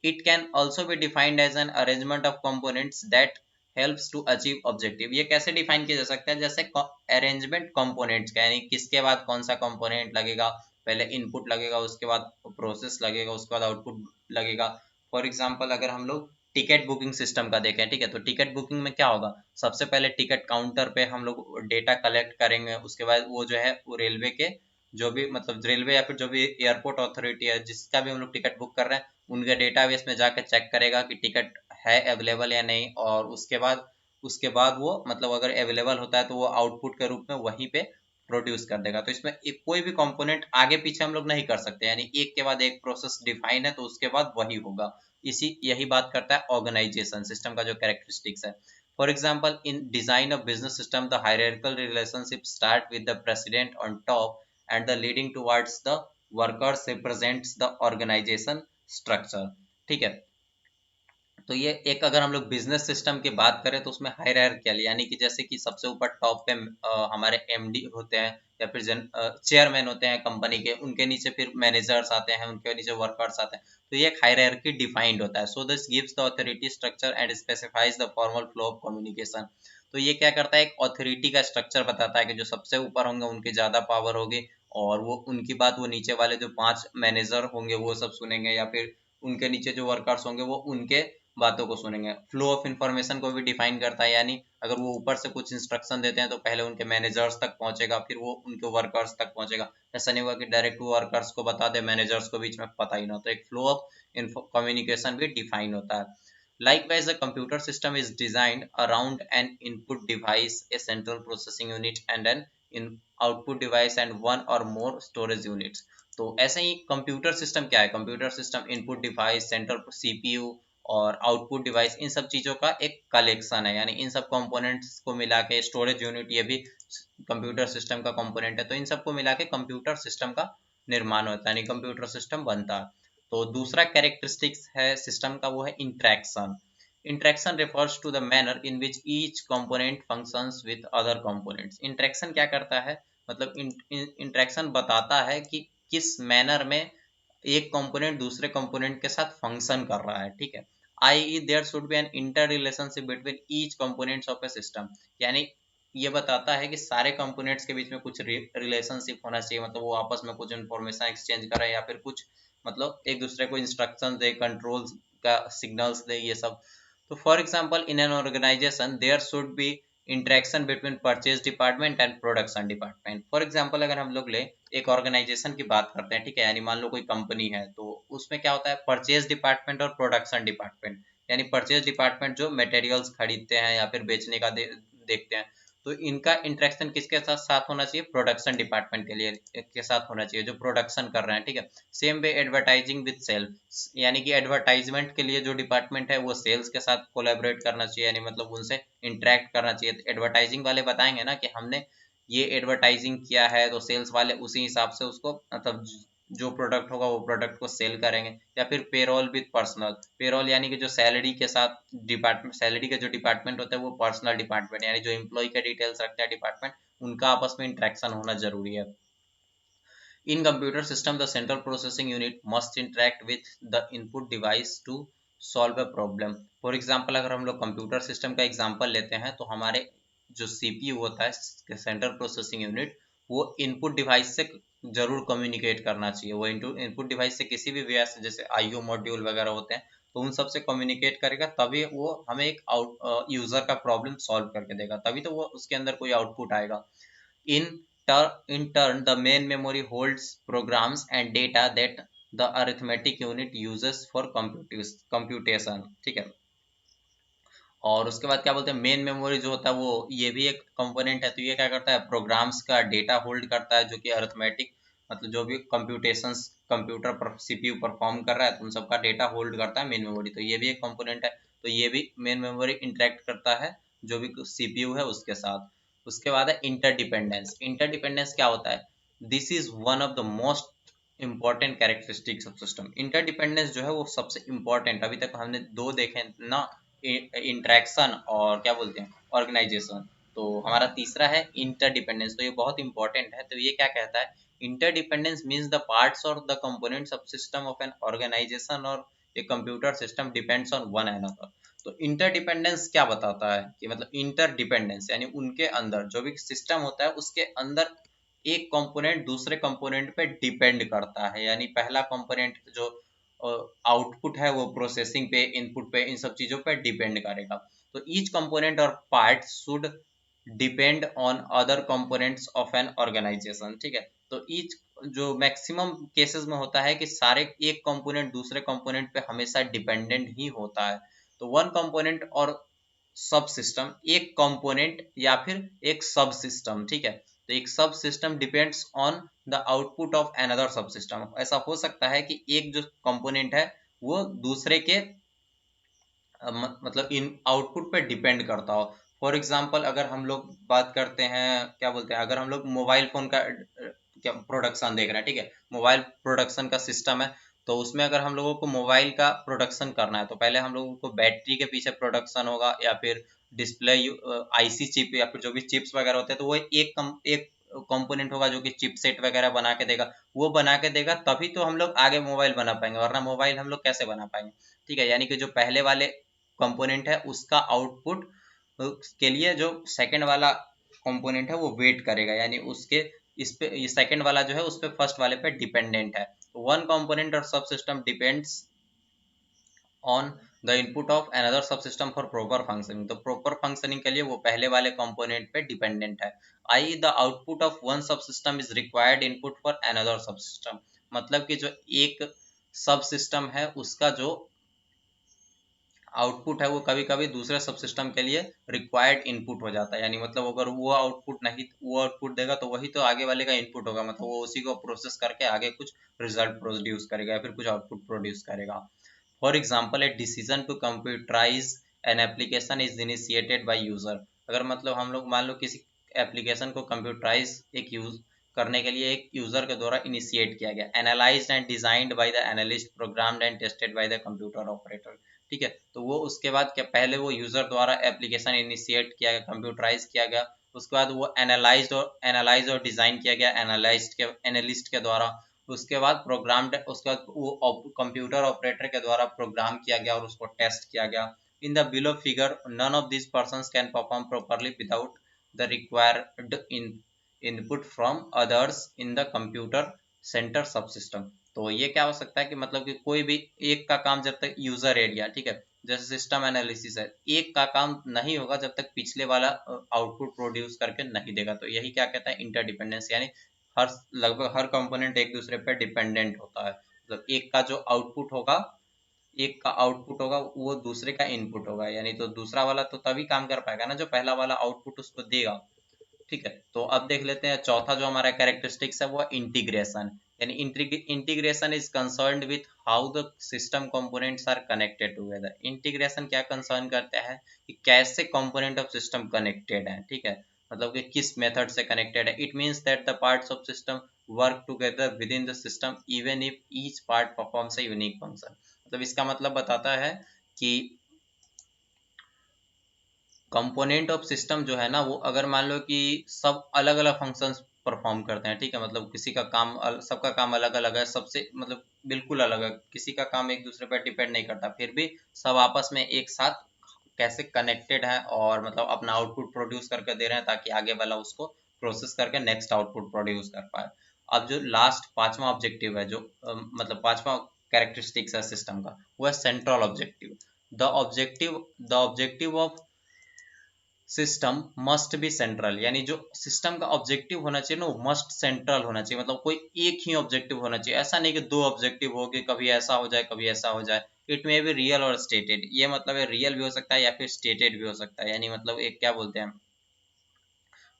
it can also be defined as an arrangement of components that helps to achieve objective. ये कैसे डिफाइन किया जा सकता है? जैसे अरेंजमेंट कंपोनेंट्स का, यानी किसके बाद कौन सा कंपोनेंट लगेगा, पहले इनपुट लगेगा, उसके बाद प्रोसेस लगेगा, उसके बाद आउटपुट लगेगा। फॉर एग्जांपल अगर हम लोग टिकट बुकिंग सिस्टम का देखें, ठीक है, तो टिकट बुकिंग में क्या होगा? सबसे पहले टिकट काउंटर पे हम लोग डेटा कलेक्ट करेंगे, उसके बाद वो जो है वो रेलवे के जो भी मतलब रेलवे या फिर जो भी एयरपोर्ट अथॉरिटी है जिसका भी हम लोग टिकट बुक कर रहे हैं, उनके डेटाबेस में जाकर चेक करेगा कि टिकट है अवेलेबल या नहीं। और उसके बाद वो मतलब अगर अवेलेबल होता है तो वो आउटपुट के रूप में वहीं पे प्रोड्यूस कर देगा। तो इसमें एक कोई भी कंपोनेंट आगे पीछे हम लोग नहीं कर सकते, यानी एक के बाद एक प्रोसेस डिफाइन है तो उसके बाद वही होगा। यही बात करता है ऑर्गेनाइजेशन सिस्टम का जो कैरेक्टरिस्टिक्स है। For example in design of business system the hierarchical relationship start with the president on top and the leading towards the workers represents the organization structure। ठीक है, तो ये एक, अगर हम लोग बिजनेस सिस्टम की बात करें तो उसमें हायरार्कियल, यानी कि जैसे कि सबसे ऊपर टॉप पे हमारे एमडी होते हैं या फिर चेयरमैन होते हैं कंपनी के, उनके नीचे फिर मैनेजर्स आते हैं, उनके नीचे वर्कर्स आते हैं। तो ये एक हायरार्की डिफाइंड होता है। So this gives the authority structure and specifies the formal flow of communication. तो ये क्या करता है, एक अथॉरिटी का स्ट्रक्चर बताता है कि जो सबसे ऊपर होंगे उनकी ज्यादा पावर होगी, और वो उनकी बात वो नीचे वाले जो 5 मैनेजर होंगे वो सब सुनेंगे, या फिर उनके नीचे जो वर्कर्स होंगे वो उनके बातों को सुनेंगे। फ्लो ऑफ इंफॉर्मेशन को भी डिफाइन करता है, यानी अगर वो ऊपर से कुछ इंस्ट्रक्शन देते हैं तो पहले उनके मैनेजर्स तक पहुंचेगा, फिर वो उनके वर्कर्स तक पहुंचेगा। ऐसा नहीं हुआ कि डायरेक्ट वो वर्कर्स को बता दे, मैनेजर्स को बीच में पता ही ना। तो एक फ्लो ऑफ कम्युनिकेशन भी डिफाइन होता है। Likewise, the computer system is designed around an input device, a central processing unit, and an output device and one or more storage units. तो ऐसे ही कंप्यूटर सिस्टम क्या है, computer system input device, central CPU और output device, इन सब चीजों का एक collection है, यानी इन सब कंपोनेंट्स को मिला के स्टोरेज यूनिट, ये भी कंप्यूटर सिस्टम का कंपोनेंट है। तो इन सबको मिला के कंप्यूटर सिस्टम का निर्माण होता है, यानी कंप्यूटर सिस्टम बनता है। तो दूसरा कैरेक्टरिस्टिक्स है सिस्टम का, वो है interaction. Interaction refers to the manner in which each component functions with other components. Interaction क्या करता है, मतलब इंटरेक्शन बताता है कि किस मैनर में एक कंपोनेंट दूसरे कंपोनेंट के साथ फंक्शन कर रहा है, ठीक है। I there should be an interrelationship between each components of a system, यानी ये बताता है कि सारे कंपोनेंट्स के बीच में कुछ रिलेशनशिप होना चाहिए, मतलब वो आपस में कुछ इंफॉर्मेशन एक्सचेंज करें या फिर कुछ मतलब एक दूसरे को इंस्ट्रक्शन दे, कंट्रोल्स का सिग्नल्स दे, ये सब। तो for example in an organisation there should be interaction between purchase department and production department. For example अगर हम लोग ले एक ऑर्गेनाइजेशन की बात करते हैं, ठीक है, यानी मान लो कोई कंपनी है, तो उसमें क्या होता है, परचेज डिपार्टमेंट और प्रोडक्शन डिपार्टमेंट। यानी परचेज डिपार्टमेंट जो मटेरियल्स खरीदते हैं या फिर बेचने का देखते हैं, तो इनका इंटरेक्शन किसके साथ साथ होना चाहिए, प्रोडक्शन डिपार्टमेंट के लिए के साथ होना चाहिए, जो प्रोडक्शन कर रहे हैं, ठीक है। Same way advertising with sales, यानी कि एडवर्टाइजमेंट के लिए जो डिपार्टमेंट है वो सेल्स के साथ कोलैबोरेट करना चाहिए, यानी मतलब उनसे इंटरेक्ट करना चाहिए। तो एडवर्टाइजिंग वाले बताएंगे ना कि हमने ये एडवर्टाइजिंग किया है, तो सेल्स वाले उसी हिसाब से उसको मतलब जो प्रोडक्ट होगा वो प्रोडक्ट को सेल करेंगे। या फिर पेरोल विद पर्सनल, पेरोल यानी कि जो सैलरी के साथ डिपार्टमेंट, सैलरी के जो डिपार्टमेंट होता है वो पर्सनल डिपार्टमेंट, यानी जो एम्प्लॉय के डिटेल्स रखते हैं डिपार्टमेंट, उनका आपस में इंटरेक्शन होना जरूरी है। In computer system, the central processing unit must interact with the input device to solve a problem. For example, अगर हम लोग कंप्यूटर सिस्टम का एग्जांपल लेते हैं, तो हमारे जो सीपीयू होता है, सेंट्रल प्रोसेसिंग यूनिट, वो इनपुट डिवाइस से जरूर कम्युनिकेट करना चाहिए। वो इनपुट डिवाइस से किसी भी वे से, जैसे आईओ मॉड्यूल वगैरह होते हैं, तो उन सब से कम्युनिकेट करेगा, तभी वो हमें एक यूजर का प्रॉब्लम सॉल्व करके देगा, तभी तो वो उसके अंदर कोई आउटपुट आएगा। In turn, the main memory holds programs and data that the arithmetic unit uses for computation, ठीक है। और उसके बाद क्या बोलते हैं, मेन मेमोरी जो होता है वो ये भी एक कंपोनेंट है। तो ये क्या करता है, प्रोग्राम्स का डेटा होल्ड करता है, जो कि अरिथमेटिक मतलब जो भी कंप्यूटेशंस कंप्यूटर पर सीपीयू परफॉर्म कर रहा है, तो उन सबका डेटा होल्ड करता है मेन मेमोरी। तो ये भी एक कंपोनेंट है। तो ये भी मेन मेमोरी इंटरेक्ट करता है जो भी सीपीयू है उसके साथ। उसके बाद है इंटरडिपेंडेंस। इंटरडिपेंडेंस क्या होता है, this is one of the most important characteristics of system. Interdependence जो है वो सबसे इंपॉर्टेंट, अभी तक हमने दो देखे ना, इंटरेक्शन और क्या बोलते हैं, ऑर्गेनाइजेशन। तो हमारा तीसरा है इंटरडिपेंडेंस। तो ये बहुत इंपॉर्टेंट है। तो ये क्या कहता है, इंटरडिपेंडेंस मीन्स द पार्ट्स और the components of system of an organisation और a computer system depends on one another. तो इंटरडिपेंडेंस क्या बताता है कि मतलब इंटरडिपेंडेंस यानी उनके अंदर जो भी सिस्टम होता है उसके अंदर एक कंपोनेंट दूसरे कंपोनेंट पे डिपेंड करता है। यानी पहला कंपोनेंट जो आउटपुट है वो प्रोसेसिंग पे, इनपुट पे, इन सब चीजों पे डिपेंड करेगा। तो ईच कंपोनेंट और part should depend on other components of an organization, ठीक है। तो ईच जो मैक्सिमम केसेस में होता है कि सारे एक कंपोनेंट दूसरे कंपोनेंट पे हमेशा डिपेंडेंट ही होता है। तो वन कंपोनेंट और सब सिस्टम, एक कंपोनेंट या फिर एक सब सिस्टम, ठीक है। तो एक सब system depends on the output of another सब सिस्टम। ऐसा हो सकता है कि एक जो कंपोनेंट है वो दूसरे के मतलब इन आउटपुट पे डिपेंड करता हो। फॉर एग्जांपल अगर हम लोग बात करते हैं, क्या बोलते हैं, अगर हम लोग मोबाइल फोन का क्या प्रोडक्शन देख रहे हैं, ठीक है, मोबाइल प्रोडक्शन का सिस्टम है, तो उसमें अगर हम लोगों को मोबाइल का प्रोडक्शन करना है तो पहले हम लोगों को बैटरी के पीछे प्रोडक्शन होगा, या फिर डिस्प्ले आईसी चिप या फिर जो भी चिप्स वगैरह होते हैं, तो वो एक कंपोनेंट होगा जो कि चिपसेट वगैरह बना के देगा। वो बना के देगा तभी तो हम लोग आगे मोबाइल बना पाएंगे, वरना मोबाइल हम लोग कैसे बना पाएंगे। ठीक है, यानी कि जो पहले वाले कंपोनेंट है उसका आउटपुट के लिए जो सेकंड वाला कंपोनेंट है वो वेट करेगा, यानी उसके इस पे ये सेकंड वाला जो है उस पे फर्स्ट वाले पे डिपेंडेंट है। वन कंपोनेंट और सब system depends on the input of another सब सिस्टम फॉर प्रॉपर फंक्शनिंग। तो प्रॉपर फंक्शनिंग के लिए वो पहले वाले कंपोनेंट पे डिपेंडेंट है। I the output of one सब system is required input for another सब सिस्टम। मतलब कि जो एक सब सिस्टम है उसका जो आउटपुट है वो कभी कभी दूसरे सब सिस्टम के लिए रिक्वायर्ड इनपुट हो जाता है। यानी मतलब अगर वो आउटपुट देगा तो वही तो आगे वाले का इनपुट होगा, मतलब वो उसी को प्रोसेस करके आगे कुछ रिजल्ट प्रोड्यूस करेगा या फिर कुछ आउटपुट प्रोड्यूस करेगा। For example, a decision to computerize an application is initiated by user. अगर मतलब हम लोग मान लो किसी एप्लीकेशन को कंप्यूटराइज एक यूज करने के लिए एक यूजर के द्वारा इनिशिएट किया गया, analysed and designed by the analyst, programmed and tested by the computer operator. ठीक है, तो वो उसके बाद क्या, पहले वो यूजर द्वारा एप्लीकेशन इनिशिएट किया गया, कंप्यूटराइज किया गया, उसके बाद वो एनालाइज और डिजाइन किया गया एनालिस्ट के द्वारा, उसके बाद उसके बाद वो कंप्यूटर ऑपरेटर के द्वारा प्रोग्राम किया गया और उसको टेस्ट किया गया। In the below figure none of this persons can perform properly without the required input from others in the computer centre sub system. तो ये क्या हो सकता है कि मतलब कि कोई भी एक का काम जब तक यूजर एरिया, ठीक है, जैसे सिस्टम एनालिसिस है, एक का काम नहीं होगा जब तक पिछले वाला आउटपुट प्रोड्यूस करके नहीं देगा। तो यही क्या कहता है, इंटरडिपेंडेंस, यानी लगभग हर कंपोनेंट एक दूसरे पर डिपेंडेंट होता है। मतलब एक का आउटपुट होगा वो दूसरे का इनपुट होगा, यानी तो दूसरा वाला तो तभी काम कर पाएगा ना जो पहला वाला आउटपुट उसको देगा। ठीक है, तो अब देख लेते हैं चौथा जो हमारा कैरेक्टरिस्टिक्स है वो इंटीग्रेशन। यानी integration is concerned with how the system components are connected together. Integration क्या कंसर्न करता है कि कैसे कंपोनेंट ऑफ सिस्टम कनेक्टेड है। ठीक है, मतलब कि किस मेथड से कनेक्टेड है। It means that the parts of system work together with in the system even if each part performs a unique function. मतलब इसका मतलब बताता है कि कंपोनेंट ऑफ सिस्टम जो है ना वो अगर मान लो कि सब अलग अलग फंक्शंस परफॉर्म करते हैं, ठीक है, मतलब किसी का काम सबका काम अलग अलग है, सबसे मतलब बिल्कुल अलग है, किसी का काम एक दूसरे पर डिपेंड नहीं करता, फिर भी सब आपस में एक साथ कैसे कनेक्टेड है और मतलब अपना आउटपुट प्रोड्यूस करके दे रहे हैं ताकि आगे वाला उसको प्रोसेस करके नेक्स्ट आउटपुट प्रोड्यूस कर पाए। अब जो लास्ट पांचवा ऑब्जेक्टिव है, जो मतलब पांचवा कैरेक्टरिस्टिक्स है सिस्टम का, वो है central objective. The objective of system must be central. यानी जो सिस्टम का ऑब्जेक्टिव होना चाहिए ना वो मस्ट सेंट्रल होना चाहिए, मतलब कोई एक ही ऑब्जेक्टिव होना चाहिए। ऐसा नहीं कि दो ऑब्जेक्टिव हो, कि कभी ऐसा हो जाए कभी ऐसा हो जाए। इट मे बी रियल और स्टेटेड। ये मतलब है रियल भी हो सकता है या फिर स्टेटेड भी हो सकता है। यानी मतलब एक क्या बोलते हैं,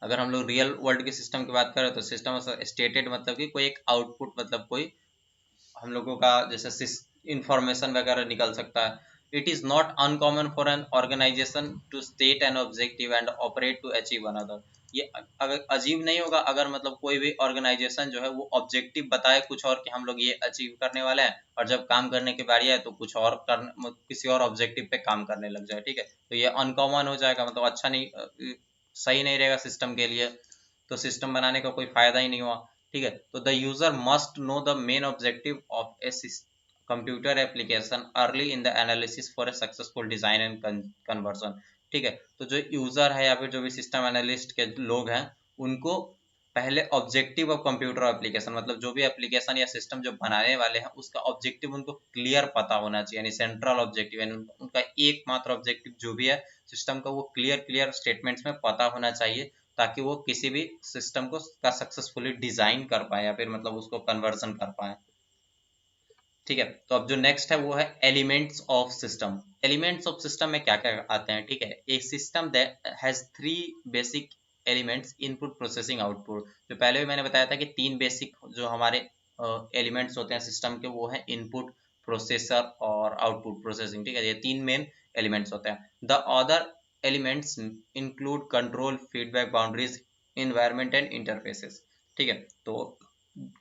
अगर हम लोग रियल वर्ल्ड के सिस्टम की बात करें तो सिस्टम स्टेटेड मतलब कि कोई एक आउटपुट, मतलब कोई हम लोगों का जैसे इंफॉर्मेशन वगैरह निकल सकता है। It is not uncommon for an organization to state an objective and operate to achieve another. ये अगर अजीब नहीं होगा अगर मतलब कोई भी ऑर्गेनाइजेशन जो है वो ऑब्जेक्टिव बताए कुछ और कि हम लोग ये अचीव करने वाले हैं, और जब काम करने की बारी आए तो कुछ और किसी और ऑब्जेक्टिव पे काम करने लग जाए। ठीक है, तो ये अनकॉमन हो जाएगा, मतलब अच्छा नहीं, सही नहीं रहेगा सिस्टम के लिए, तो सिस्टम बनाने का कोई फायदा ही नहीं हुआ। ठीक है, तो the user must know the main objective of a computer application early in the analysis for a successful design and conversion. ठीक है, तो जो यूजर है या फिर जो भी सिस्टम एनालिस्ट के लोग हैं उनको पहले ऑब्जेक्टिव ऑफ कंप्यूटर एप्लीकेशन, मतलब जो भी एप्लीकेशन या सिस्टम जो बनाने वाले हैं उसका ऑब्जेक्टिव उनको क्लियर पता होना चाहिए, यानी सेंट्रल ऑब्जेक्टिव, यानी उनका एकमात्र ऑब्जेक्टिव जो भी है सिस्टम का वो क्लियर स्टेटमेंट्स में पता होना चाहिए, ताकि वो किसी भी सिस्टम को का सक्सेसफुली डिजाइन कर पाए या फिर मतलब उसको कन्वर्जन कर पाए। ठीक है, तो अब जो नेक्स्ट है वो है elements of system. Elements of system में क्या क्या आते हैं। ठीक है, एक system that has three basic elements, input processing output. जो पहले भी मैंने बताया था कि तीन बेसिक जो हमारे एलिमेंट्स होते हैं सिस्टम के वो है इनपुट, प्रोसेसर और आउटपुट प्रोसेसिंग। ठीक है, ये तीन मेन एलिमेंट्स होते हैं। The other elements include control, feedback, boundaries, environment and interfaces. ठीक है, तो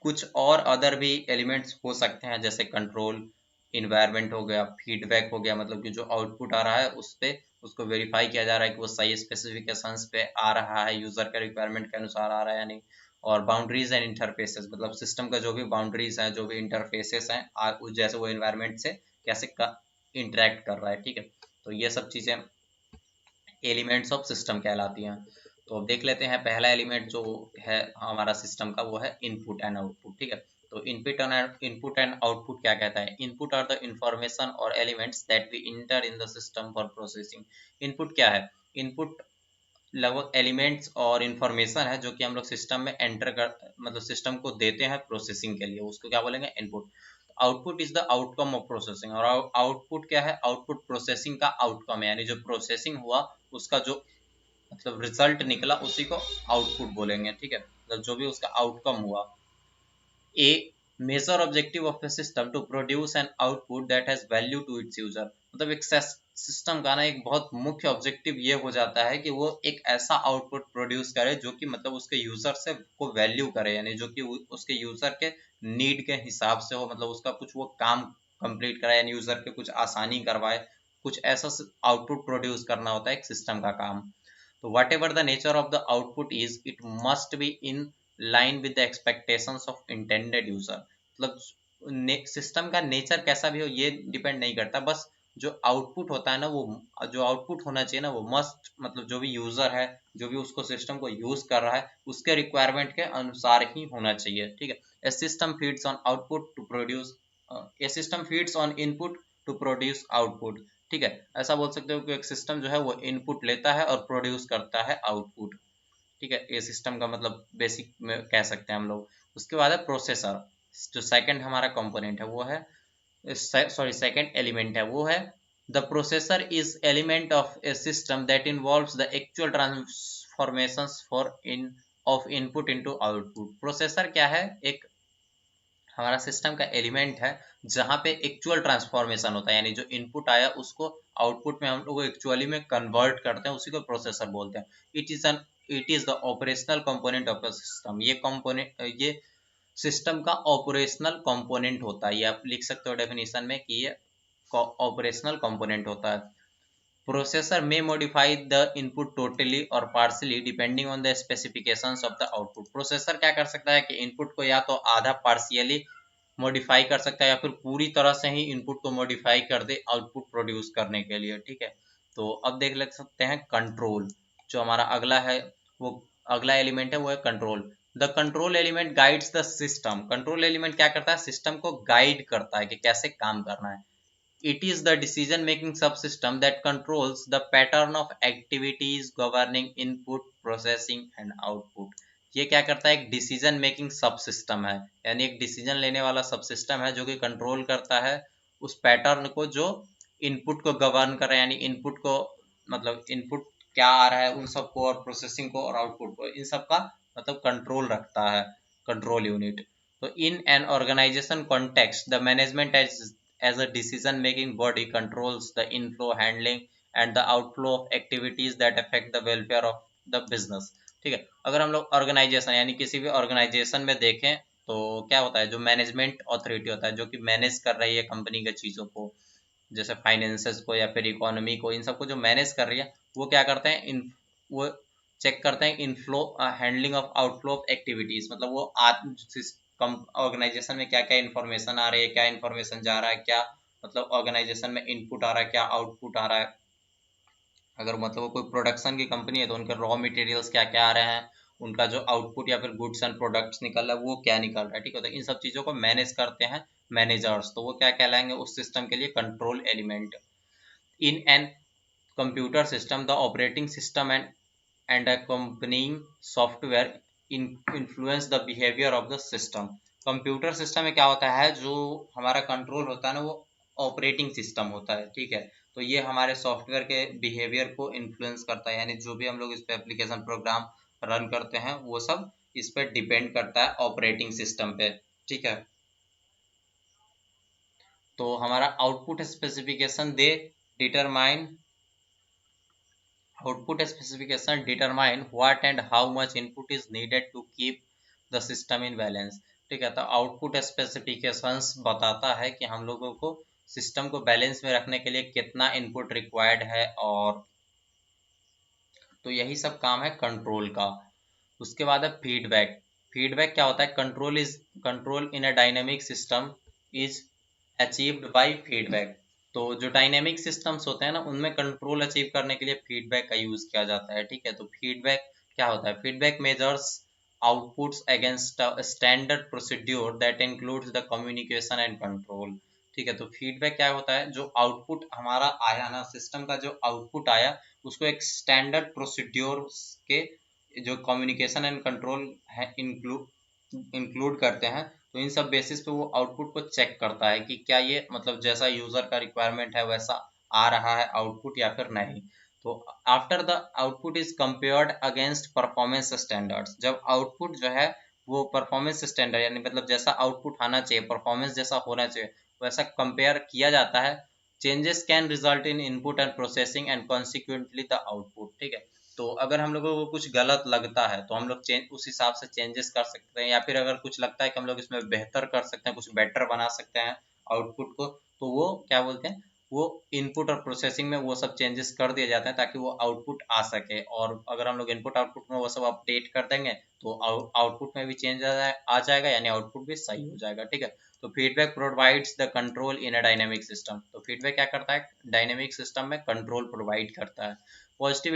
कुछ और अदर भी एलिमेंट्स हो सकते हैं, जैसे कंट्रोल इन्वायरमेंट हो गया, फीडबैक हो गया, मतलब कि जो आउटपुट आ रहा है उस पे उसको वेरीफाई किया जा रहा है कि वो सही स्पेसिफिकेशंस पे आ रहा है, यूजर के रिक्वायरमेंट के अनुसार आ रहा है या नहीं। और बाउंड्रीज एंड इंटरफेसेस, मतलब सिस्टम का जो भी बाउंड्रीज हैं, जो भी इंटरफेसेस हैं, जैसे वो इन्वायरमेंट से कैसे इंटरेक्ट कर रहा है, ठीक है। तो ये सब चीजें एलिमेंट्स ऑफ सिस्टम कहलाती हैं। तो अब देख लेते हैं पहला एलिमेंट जो है हमारा सिस्टम का, वो है इनपुट एंड आउटपुट, ठीक है। तो इनपुट एंड आउटपुट क्या कहता है? इनपुट आर द इंफॉर्मेशन और elements that we enter in the system for processing. Input क्या है? इनपुट लगभग एलिमेंट्स और इंफॉर्मेशन है जो कि हम लोग सिस्टम में एंटर कर, मतलब सिस्टम को देते हैं प्रोसेसिंग के लिए, उसको क्या बोलेंगे? Input. Output is the outcome of processing, और आउटपुट क्या है? आउटपुट प्रोसेसिंग का आउटकम है, यानी जो प्रोसेसिंग हुआ उसका जो मतलब रिजल्ट निकला उसी को आउटपुट बोलेंगे, ठीक है। मतलब जो भी उसका आउटकम हुआ। A major objective of a system to produce an output that has value to its user, मतलब एक सिस्टम का ना एक बहुत मुख्य ऑब्जेक्टिव ये हो जाता है कि वो एक ऐसा आउटपुट प्रोड्यूस करे जो कि मतलब उसके यूजर से को वैल्यू करे, यानी जो कि उसके यूजर के नीड के हिसाब से हो, मतलब उसका कुछ वो काम कंप्लीट कराए, यानी यूजर के कुछ आसानी करवाए, कुछ ऐसा आउटपुट प्रोड्यूस करना होता है एक सिस्टम का काम। तो whatever the nature of the output is, it must be in line with the expectations of intended user। मतलब सिस्टम का नेचर कैसा भी हो ये डिपेंड नहीं करता, बस जो आउटपुट होता है ना, वो जो आउटपुट होना चाहिए ना, वो मस्ट मतलब जो भी यूजर है, जो भी उसको सिस्टम को यूज कर रहा है, उसके रिक्वायरमेंट के अनुसार ही होना चाहिए, ठीक है। A system feeds on output to produce, a system feeds on input to produce output, ठीक है। ऐसा बोल सकते हो कि एक सिस्टम जो है वो इनपुट लेता है और प्रोड्यूस करता है आउटपुट, ठीक है। ये सिस्टम का मतलब बेसिक में कह सकते हैं हम लोग। उसके बाद है प्रोसेसर, जो सेकंड हमारा कंपोनेंट है वो है, सॉरी सेकंड एलिमेंट है वो है, the processor is element of a system that involves the actual transformations for in of input into output. Processor क्या है? एक हमारा सिस्टम का एलिमेंट है जहाँ पे एक्चुअल ट्रांसफॉर्मेशन होता है, यानी जो इनपुट आया उसको आउटपुट में हम लोग एक्चुअली में कन्वर्ट करते हैं, उसी को प्रोसेसर बोलते हैं। It is the operational component of the system. ये कंपोनेंट, ये सिस्टम का ऑपरेशनल कंपोनेंट होता है, ये आप लिख सकते हो डेफिनेशन में कि ये ऑपरेशनल कंपोनेंट होता है। Processor may modify the input totally or partially depending on the specifications of the output। Processor क्या कर सकता है कि इनपुट को या तो आधा पार्शियली मॉडिफाई कर सकता है या फिर पूरी तरह से ही इनपुट को मॉडिफाई कर दे आउटपुट प्रोड्यूस करने के लिए, ठीक है। तो अब देख ले सकते हैं कंट्रोल, जो हमारा अगला है, वो अगला एलिमेंट है वो है control. The control element guides the system. Control element क्या करता है? सिस्टम को गाइड करता है कि कैसे काम करना है। It is the decision-making subsystem that controls the pattern of activities governing input, processing and output। ये क्या करता है? एक डिसीजन मेकिंग सबसिस्टम है, यानी एक डिसीजन लेने वाला सबसिस्टम है जो कि कंट्रोल करता है उस पैटर्न को जो इनपुट को गवर्न कर रहा है, यानी इनपुट को मतलब इनपुट क्या आ रहा है उन सबको, और प्रोसेसिंग को और आउटपुट को, इन सब का मतलब कंट्रोल रखता है कंट्रोल यूनिट। तो in an organization context the management as a decision making body controls the inflow, handling and the outflow of activities that affect the welfare of the business, ठीक है। अगर हम लोग ऑर्गेनाइजेशन यानी किसी भी ऑर्गेनाइजेशन में देखें तो क्या होता है? जो मैनेजमेंट अथॉरिटी होता है जो कि मैनेज कर रही है कंपनी के चीज़ों को, जैसे फाइनेंसेस को या फिर इकोनॉमी को, इन सबको जो मैनेज कर रही है, वो क्या करते हैं? इन वो चेक करते हैं inflow, handling of outflow of activities, मतलब वो ऑर्गेनाइजेशन में क्या क्या इन्फॉर्मेशन आ रही है, क्या इन्फॉर्मेशन जा रहा है, क्या मतलब ऑर्गेनाइजेशन में इनपुट आ रहा है, क्या आउटपुट आ रहा है। अगर मतलब वो कोई प्रोडक्शन की कंपनी है तो उनके रॉ मटेरियल्स क्या क्या आ रहे हैं, उनका जो आउटपुट या फिर गुड्स एंड प्रोडक्ट्स निकल रहा है वो क्या निकल रहा है, ठीक है। तो इन सब चीज़ों को मैनेज करते हैं मैनेजर्स, तो वो क्या कहलाएंगे उस सिस्टम के लिए? Control element. In an computer system the operating system and accompanying software influence the behavior of the system। Computer system में क्या होता है? जो हमारा कंट्रोल होता है ना, वो ऑपरेटिंग सिस्टम होता है, ठीक है। तो ये हमारे सॉफ्टवेयर के बिहेवियर को इन्फ्लुएंस करता है, यानी जो भी हम लोग इस पे एप्लीकेशन प्रोग्राम रन करते हैं वो सब इस पे डिपेंड करता है ऑपरेटिंग सिस्टम पे, ठीक है। तो हमारा output specification they determine, output specification determine what and how much input is needed to keep the system in balance। ठीक है। तो आउटपुट स्पेसिफिकेशंस बताता है कि हम लोगों को सिस्टम को बैलेंस में रखने के लिए कितना इनपुट रिक्वायर्ड है, और तो यही सब काम है कंट्रोल का। उसके बाद है फीडबैक। फीडबैक क्या होता है? Control in a dynamic system is achieved by feedback. तो जो डायनेमिक सिस्टम्स होते हैं ना, उनमें कंट्रोल अचीव करने के लिए फीडबैक का यूज किया जाता है, ठीक है। तो फीडबैक क्या होता है? Feedback measures outputs against a standard procedure that includes the communication and control। ठीक है। तो फीडबैक क्या होता है? जो आउटपुट हमारा आया ना, सिस्टम का जो आउटपुट आया, उसको एक स्टैंडर्ड प्रोसीड्योर के जो कम्युनिकेशन एंड कंट्रोल है इंक्लूड करते हैं। तो इन सब बेसिस पे वो आउटपुट को चेक करता है कि क्या ये मतलब जैसा यूजर का रिक्वायरमेंट है वैसा आ रहा है आउटपुट या फिर नहीं। तो after the output is compared against performance standards. जब आउटपुट जो है वो परफॉर्मेंस स्टैंडर्ड यानी मतलब जैसा आउटपुट आना चाहिए, परफॉर्मेंस जैसा होना चाहिए, वैसा कंपेयर किया जाता है। Changes can result in input and processing and consequently the output. ठीक है। तो अगर हम लोगों को कुछ गलत लगता है तो हम लोग चेंज उस हिसाब से चेंजेस कर सकते हैं, या फिर अगर कुछ लगता है कि हम लोग इसमें बेहतर कर सकते हैं, कुछ बेटर बना सकते हैं आउटपुट को, तो वो क्या बोलते हैं, वो इनपुट और प्रोसेसिंग में वो सब चेंजेस कर दिए जाते हैं ताकि वो आउटपुट आ सके। और अगर हम लोग इनपुट आउटपुट में वो सब अपडेट कर देंगे तो आउटपुट में भी चेंज आ जाएगा, यानी आउटपुट भी सही हो जाएगा। ठीक है। तो feedback provides the control in a dynamic system. तो फीडबैक क्या करता है? डायनेमिक सिस्टम में कंट्रोल प्रोवाइड करता है। Positive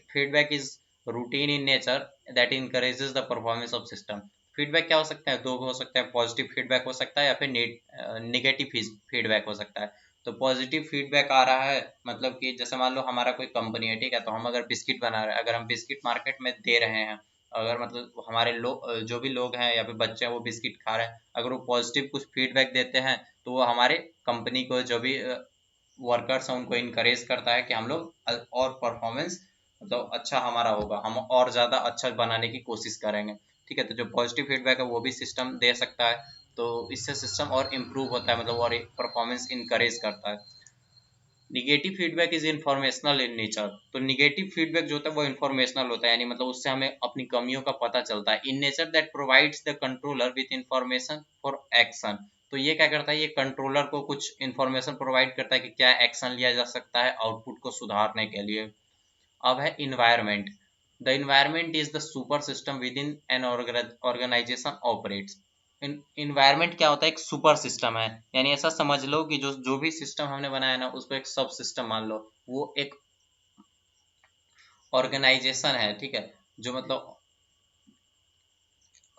feedback is routine in nature that encourages the performance of system. Feedback क्या हो सकता है? दो हो सकता है, पॉजिटिव फीडबैक हो सकता है या फिर नेगेटिव फीडबैक हो सकता है। तो पॉजिटिव फीडबैक आ रहा है मतलब कि जैसे मान लो हमारा कोई कंपनी है, ठीक है, तो हम अगर बिस्किट बना रहे हैं, अगर हम बिस्किट मार्केट में दे रहे हैं, अगर मतलब हमारे लोग जो भी लोग हैं या फिर बच्चे हैं वो बिस्किट खा रहे हैं, अगर वो पॉजिटिव कुछ फीडबैक देते हैं तो वो हमारे कंपनी को जो भी वर्कर्स हैं उनको इनकरेज करता है कि हम लोग और परफॉर्मेंस मतलब अच्छा हमारा होगा, हम और ज़्यादा अच्छा बनाने की कोशिश करेंगे। ठीक है। तो जो पॉजिटिव फीडबैक है वो भी सिस्टम दे सकता है, तो इससे सिस्टम और इम्प्रूव होता है, मतलब और परफॉर्मेंस इनकरेज करता है। Negative feedback is informational in nature. तो निगेटिव फीडबैक जो होता है वो इंफॉर्मेशनल होता है, यानी मतलब उससे हमें अपनी कमियों का पता चलता है। In nature that provides the controller with information for action. तो ये क्या करता है? ये कंट्रोलर को कुछ इंफॉर्मेशन प्रोवाइड करता है कि क्या एक्शन लिया जा सकता है आउटपुट को सुधारने के लिए। अब है environment. The environment is the super system within an organization operates. Environment क्या होता है? एक सुपर सिस्टम है, यानी ऐसा समझ लो कि जो जो भी सिस्टम हमने बनाया ना उसको एक सब सिस्टम मान लो, वो एक ऑर्गेनाइजेशन है। ठीक है। जो मतलब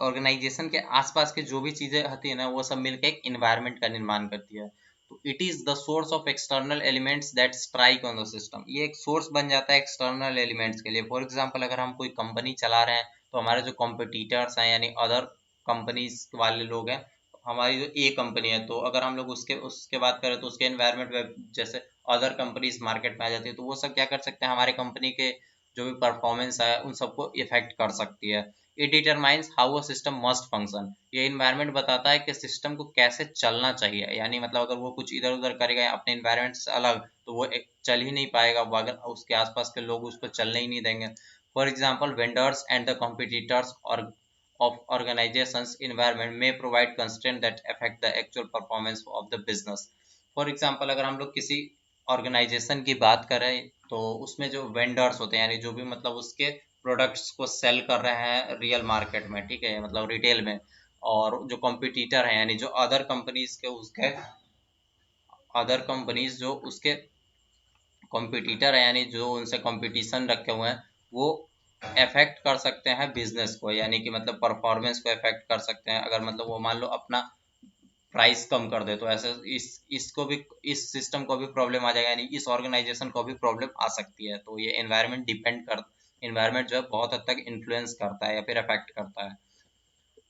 ऑर्गेनाइजेशन के आसपास के जो भी चीजें होती है ना वो सब मिलकर एक इन्वायरमेंट का निर्माण करती है। तो it is the source of external elements that strike on the system. ये एक सोर्स बन जाता है एक्सटर्नल एलिमेंट्स के लिए। फॉर एग्जांपल अगर हम कोई कंपनी चला रहे हैं तो हमारे जो कॉम्पिटिटर्स हैं यानी अदर कंपनीज वाले लोग हैं, हमारी जो ए कंपनी है, तो अगर हम लोग उसके उसके बात करें तो उसके एनवायरमेंट में जैसे अदर कंपनीज मार्केट में आ जाती है, तो वो सब क्या कर सकते हैं? हमारे कंपनी के जो भी परफॉर्मेंस है उन सबको इफेक्ट कर सकती है। It determines how a system must function. ये इन्वायरमेंट बताता है कि सिस्टम को कैसे चलना चाहिए, यानी मतलब अगर वो कुछ इधर उधर करेगा अपने इन्वायरमेंट से अलग तो वो एक चल ही नहीं पाएगा, अगर उसके आसपास के लोग उसको चलने ही नहीं देंगे। For example vendors and the competitors और of organizations environment may provide constraint that affect the actual performance of the business। For example अगर हम लोग किसी ऑर्गेनाइजेशन की बात करें तो उसमें जो वेंडर्स होते हैं यानी जो भी मतलब उसके प्रोडक्ट्स को सेल कर रहे हैं रियल मार्केट में, ठीक है, मतलब रिटेल में, और जो कॉम्पिटिटर हैं यानी जो अदर कंपनीज जो उसके कॉम्पिटिटर है यानी जो उनसे कंपटीशन रखे हुए हैं, वो अफेक्ट कर सकते हैं बिजनेस को, यानी कि मतलब परफॉर्मेंस को अफेक्ट कर सकते हैं। अगर मतलब वो मान लो अपना प्राइस कम कर दे तो ऐसे इसको भी, इस सिस्टम को भी प्रॉब्लम आ जाएगा, यानी इस ऑर्गेनाइजेशन को भी प्रॉब्लम आ सकती है। तो ये एनवायरमेंट जो है बहुत हद तक इन्फ्लुएंस करता है या फिर अफेक्ट करता है।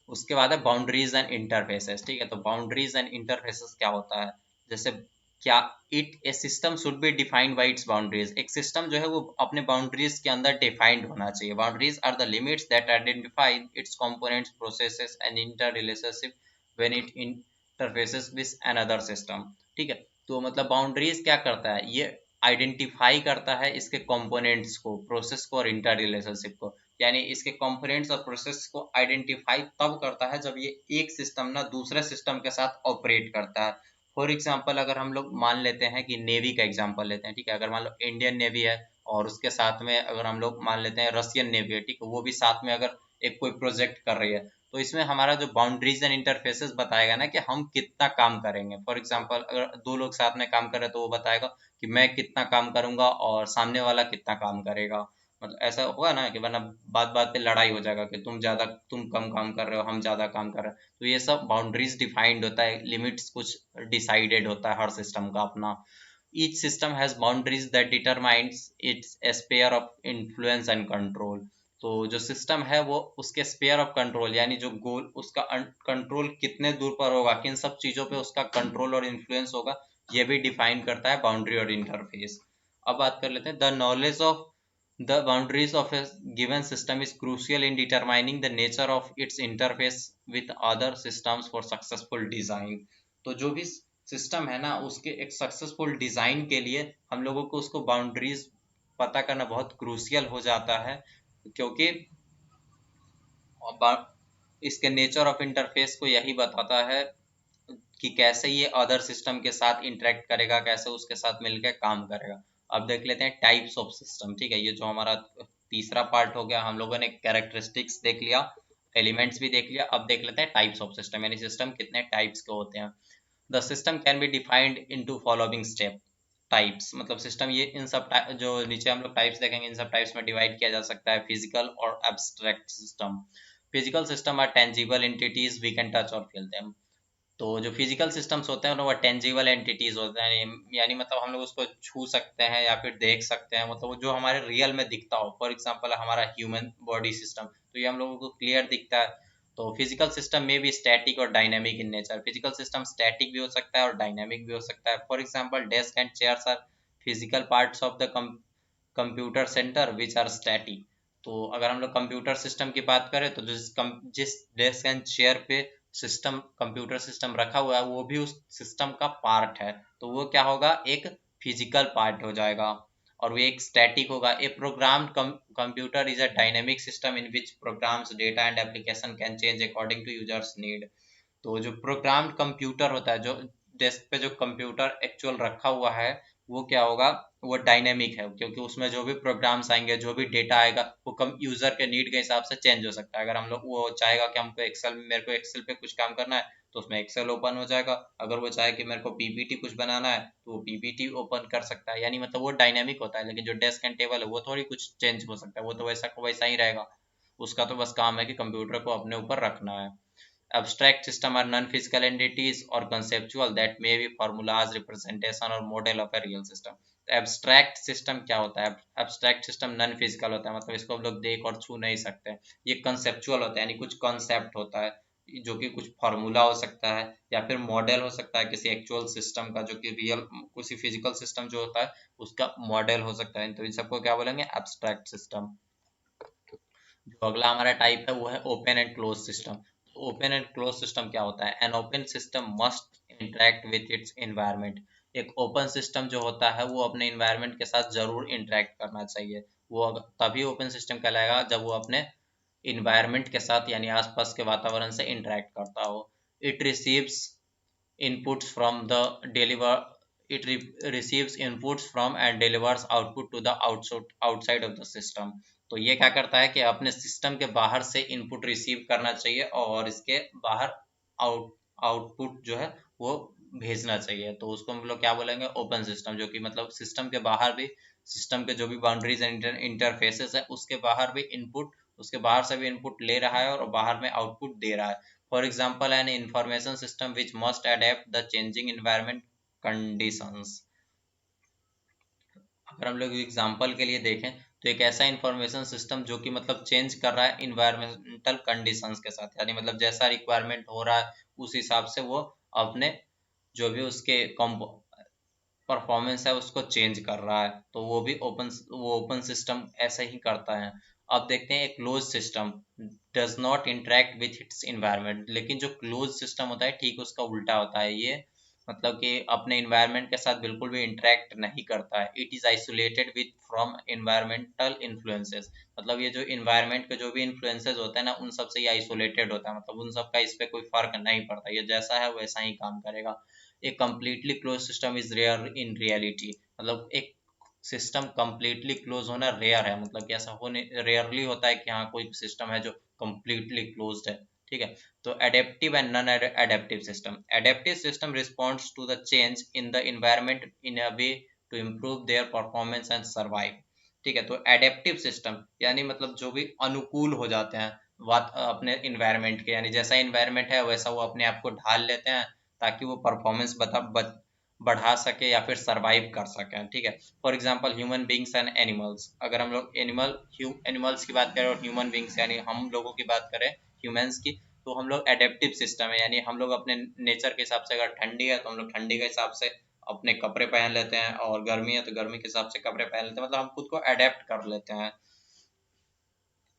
उसके बाद है बाउंड्रीज एंड इंटरफेसेस। ठीक है। तो बाउंड्रीज एंड इंटरफेसेस क्या होता है? जैसे क्या it A system should be defined by it's boundaries. एक सिस्टम जो है वो अपने बाउंड्रीज के अंदर डिफाइंड होना चाहिए। Boundaries are the limits that identify its components processes and interrelationship when it interfaces with another system. ठीक है। तो मतलब बाउंड्रीज क्या करता है? ये आइडेंटिफाई करता है इसके कंपोनेंट्स को, प्रोसेस को और इंटर रिलेशनशिप को। यानी इसके कंपोनेंट्स और प्रोसेस को आइडेंटिफाई तब करता है जब ये एक सिस्टम ना दूसरे सिस्टम के साथ ऑपरेट करता है। फॉर एग्जाम्पल अगर हम लोग मान लेते हैं कि नेवी का एग्जाम्पल लेते हैं, ठीक है, अगर मान लो इंडियन नेवी है और उसके साथ में अगर हम लोग मान लेते हैं रशियन नेवी है, ठीक है, वो भी साथ में अगर एक कोई प्रोजेक्ट कर रही है, तो इसमें हमारा जो बाउंड्रीज एंड इंटरफेसेस बताएगा ना कि हम कितना काम करेंगे। फॉर एग्जांपल अगर दो लोग साथ में काम कर रहे हैं तो वो बताएगा कि मैं कितना काम करूंगा और सामने वाला कितना काम करेगा। मतलब ऐसा होगा ना कि वरना बात बात पे लड़ाई हो जाएगा कि तुम कम काम कर रहे हो, हम ज्यादा काम कर रहे हैं। तो ये सब बाउंड्रीज डिफाइंड होता है, लिमिट्स कुछ डिसाइडेड होता है हर सिस्टम का अपना। each system has boundaries that determines its sphere of influence and control। तो जो सिस्टम है वो उसके स्पेयर ऑफ कंट्रोल यानी जो गोल उसका कंट्रोल कितने दूर पर होगा, किन सब चीजों पे उसका कंट्रोल और इन्फ्लुएंस होगा, ये भी डिफाइन करता है बाउंड्री और इंटरफेस। अब बात कर लेते हैं, the knowledge of the boundaries of a given system is crucial in determining the nature of its interface with other systems for successful design। तो जो भी सिस्टम है ना उसके एक सक्सेसफुल डिजाइन के लिए हम लोगों को उसको बाउंड्रीज पता करना बहुत क्रूशियल हो जाता है, क्योंकि इसके नेचर ऑफ इंटरफेस को यही बताता है कि कैसे ये अदर सिस्टम के साथ इंटरेक्ट करेगा, कैसे उसके साथ मिलकर काम करेगा। अब देख लेते हैं टाइप्स ऑफ सिस्टम, ठीक है, ये जो हमारा तीसरा पार्ट हो गया। हम लोगों ने कैरेक्टरिस्टिक्स देख लिया, एलिमेंट्स भी देख लिया, अब देख लेते हैं टाइप्स ऑफ सिस्टम यानी सिस्टम कितने टाइप्स के होते हैं। The system can be defined into following step types. मतलब सिस्टम ये इन सब जो नीचे हम लोग टाइप्स देखेंगे इन सब टाइप्स में डिवाइड किया जा सकता है, फिजिकल और abstract system. Physical systems are tangible entities we can touch और फील देम। तो जो फिजिकल सिस्टम्स होते हैं वो टेंजिबल एंटिटीज होते हैं, यानी मतलब हम लोग उसको छू सकते हैं या फिर देख सकते हैं, मतलब वो जो हमारे रियल में दिखता हो। फॉर एग्जांपल हमारा ह्यूमन बॉडी सिस्टम, तो ये हम लोगों को क्लियर दिखता है। तो फिजिकल सिस्टम में भी स्टैटिक और dynamic in nature. Physical system static भी हो सकता है और डायनेमिक भी हो सकता है। For example desk and chairs are physical parts of the computer centre which are static. तो अगर हम लोग कंप्यूटर सिस्टम की बात करें तो जिस डेस्क एंड चेयर पे सिस्टम कंप्यूटर सिस्टम रखा हुआ है वो भी उस सिस्टम का पार्ट है, तो वो क्या होगा, एक फिजिकल पार्ट हो जाएगा। और वो एक स्टैटिक होगा। A programmed computer is a dynamic system in which programs data and application can change according to users need. तो जो प्रोग्राम्ड कंप्यूटर होता है, जो डेस्क पे जो कंप्यूटर एक्चुअल रखा हुआ है, वो क्या होगा, वो डायनेमिक है, क्योंकि उसमें जो भी प्रोग्राम्स आएंगे, जो भी डेटा आएगा, वो कम यूजर के नीड के हिसाब से चेंज हो सकता है। अगर हम लोग वो चाहेगा कि हमको एक्सेल, मेरे को एक्सेल पे कुछ काम करना है तो उसमें एक्सेल ओपन हो जाएगा। अगर वो चाहे कि मेरे को पीपीटी कुछ बनाना है तो वो पीपीटी ओपन कर सकता है, यानी मतलब वो डायनेमिक होता है। लेकिन जो डेस्क एंड टेबल है वो थोड़ी कुछ चेंज हो सकता है, वो तो वैसा को वैसा ही रहेगा। उसका तो बस काम है कि कंप्यूटर को अपने ऊपर रखना है। Abstract system are non-physical entities or conceptual that may be formulas, representation और model of a real system। Abstract system क्या होता है? एब्स्ट्रैक्ट सिस्टम नॉन फिजिकल होता है, मतलब इसको हम लोग देख और छू नहीं सकते। ये कंसेप्चुअल होता है, यानी कुछ कॉन्सेप्ट होता है जो कि कुछ फार्मूला हो सकता है या फिर मॉडल हो सकता है किसी एक्चुअल सिस्टम का, जो कि रियल किसी फिजिकल सिस्टम जो होता है उसका मॉडल हो सकता है। तो इन सबको क्या बोलेंगे? Abstract system. जो अगला हमारा टाइप है वो है open and close system. Open and close system क्या होता है? An open system must interact with its environment. एक ओपन सिस्टम जो होता है वो अपने एनवायरनमेंट के साथ जरूर इंटरेक्ट करना चाहिए। वो तभी ओपन सिस्टम कहलाएगा जब वो अपने इन्वायरमेंट के साथ यानी आसपास के वातावरण से इंटरेक्ट करता हो। It receives inputs from the deliver it receives inputs from and delivers output to the outside of the system। तो ये क्या करता है कि अपने सिस्टम के बाहर से इनपुट रिसीव करना चाहिए और इसके बाहर आउटपुट जो है वो भेजना चाहिए। तो उसको हम लोग क्या बोलेंगे? Open system. जो कि मतलब सिस्टम के बाहर भी, सिस्टम के जो भी बाउंड्रीज एंड इंटरफेसेस है उसके बाहर भी इनपुट, उसके बाहर से भी इनपुट ले रहा है और बाहर में आउटपुट दे रहा है। For example, an information system which must adapt the changing environment conditions। अगर हम लोग एग्जाम्पल के लिए देखें तो एक ऐसा इंफॉर्मेशन सिस्टम जो कि मतलब चेंज कर रहा है इन्वायरमेंटल कंडीशंस के साथ, यानी मतलब जैसा रिक्वायरमेंट हो रहा है उस हिसाब से वो अपने जो भी उसके परफॉर्मेंस है उसको चेंज कर रहा है। तो वो ओपन सिस्टम ऐसे ही करता है। अब देखते हैं एक close system does not interact with its environment. लेकिन जो क्लोज सिस्टम होता है ठीक उसका उल्टा होता है। ये मतलब कि अपने इन्वायरमेंट के साथ बिल्कुल भी इंटरेक्ट नहीं करता है। It is isolated with from environmental influences, मतलब ये जो इन्वायरमेंट के जो भी इन्फ्लुएंसेस होते हैं ना, उन सब से ये आइसोलेटेड होता है, मतलब उन सब का इस पे कोई फर्क नहीं पड़ता, ये जैसा है वैसा ही काम करेगा। एक completely close system is rare in reality, मतलब एक सिस्टम कंप्लीटली क्लोज होना रेयर है, मतलब कि ऐसा होने रेयरली होता है कि हाँ कोई सिस्टम है जो कंप्लीटली क्लोज्ड है। ठीक है, तो adaptive and non adaptive system, adaptive system responds to the change in the environment in a way to improve their performance and survive. ठीक है, तो एडेप्टिव सिस्टम यानी मतलब जो भी अनुकूल हो जाते हैं बात अपने इन्वायरमेंट के, यानी जैसा इन्वायरमेंट है वैसा वो अपने आप को ढाल लेते हैं ताकि वो परफॉर्मेंस बढ़ा सके या फिर सरवाइव कर सके। ठीक है, for example human beings and animals, अगर हम लोग एनिमल्स की बात करें और ह्यूमन बींग्स यानी हम लोगों की बात करें, ह्यूमंस की, तो हम लोग एडेप्टिव सिस्टम है, यानी हम लोग अपने नेचर के हिसाब से, अगर ठंडी है तो हम लोग ठंडी के हिसाब से अपने कपड़े पहन लेते हैं, और गर्मी है तो गर्मी के हिसाब से कपड़े पहन लेते हैं, मतलब हम खुद को अडेप्ट कर लेते हैं।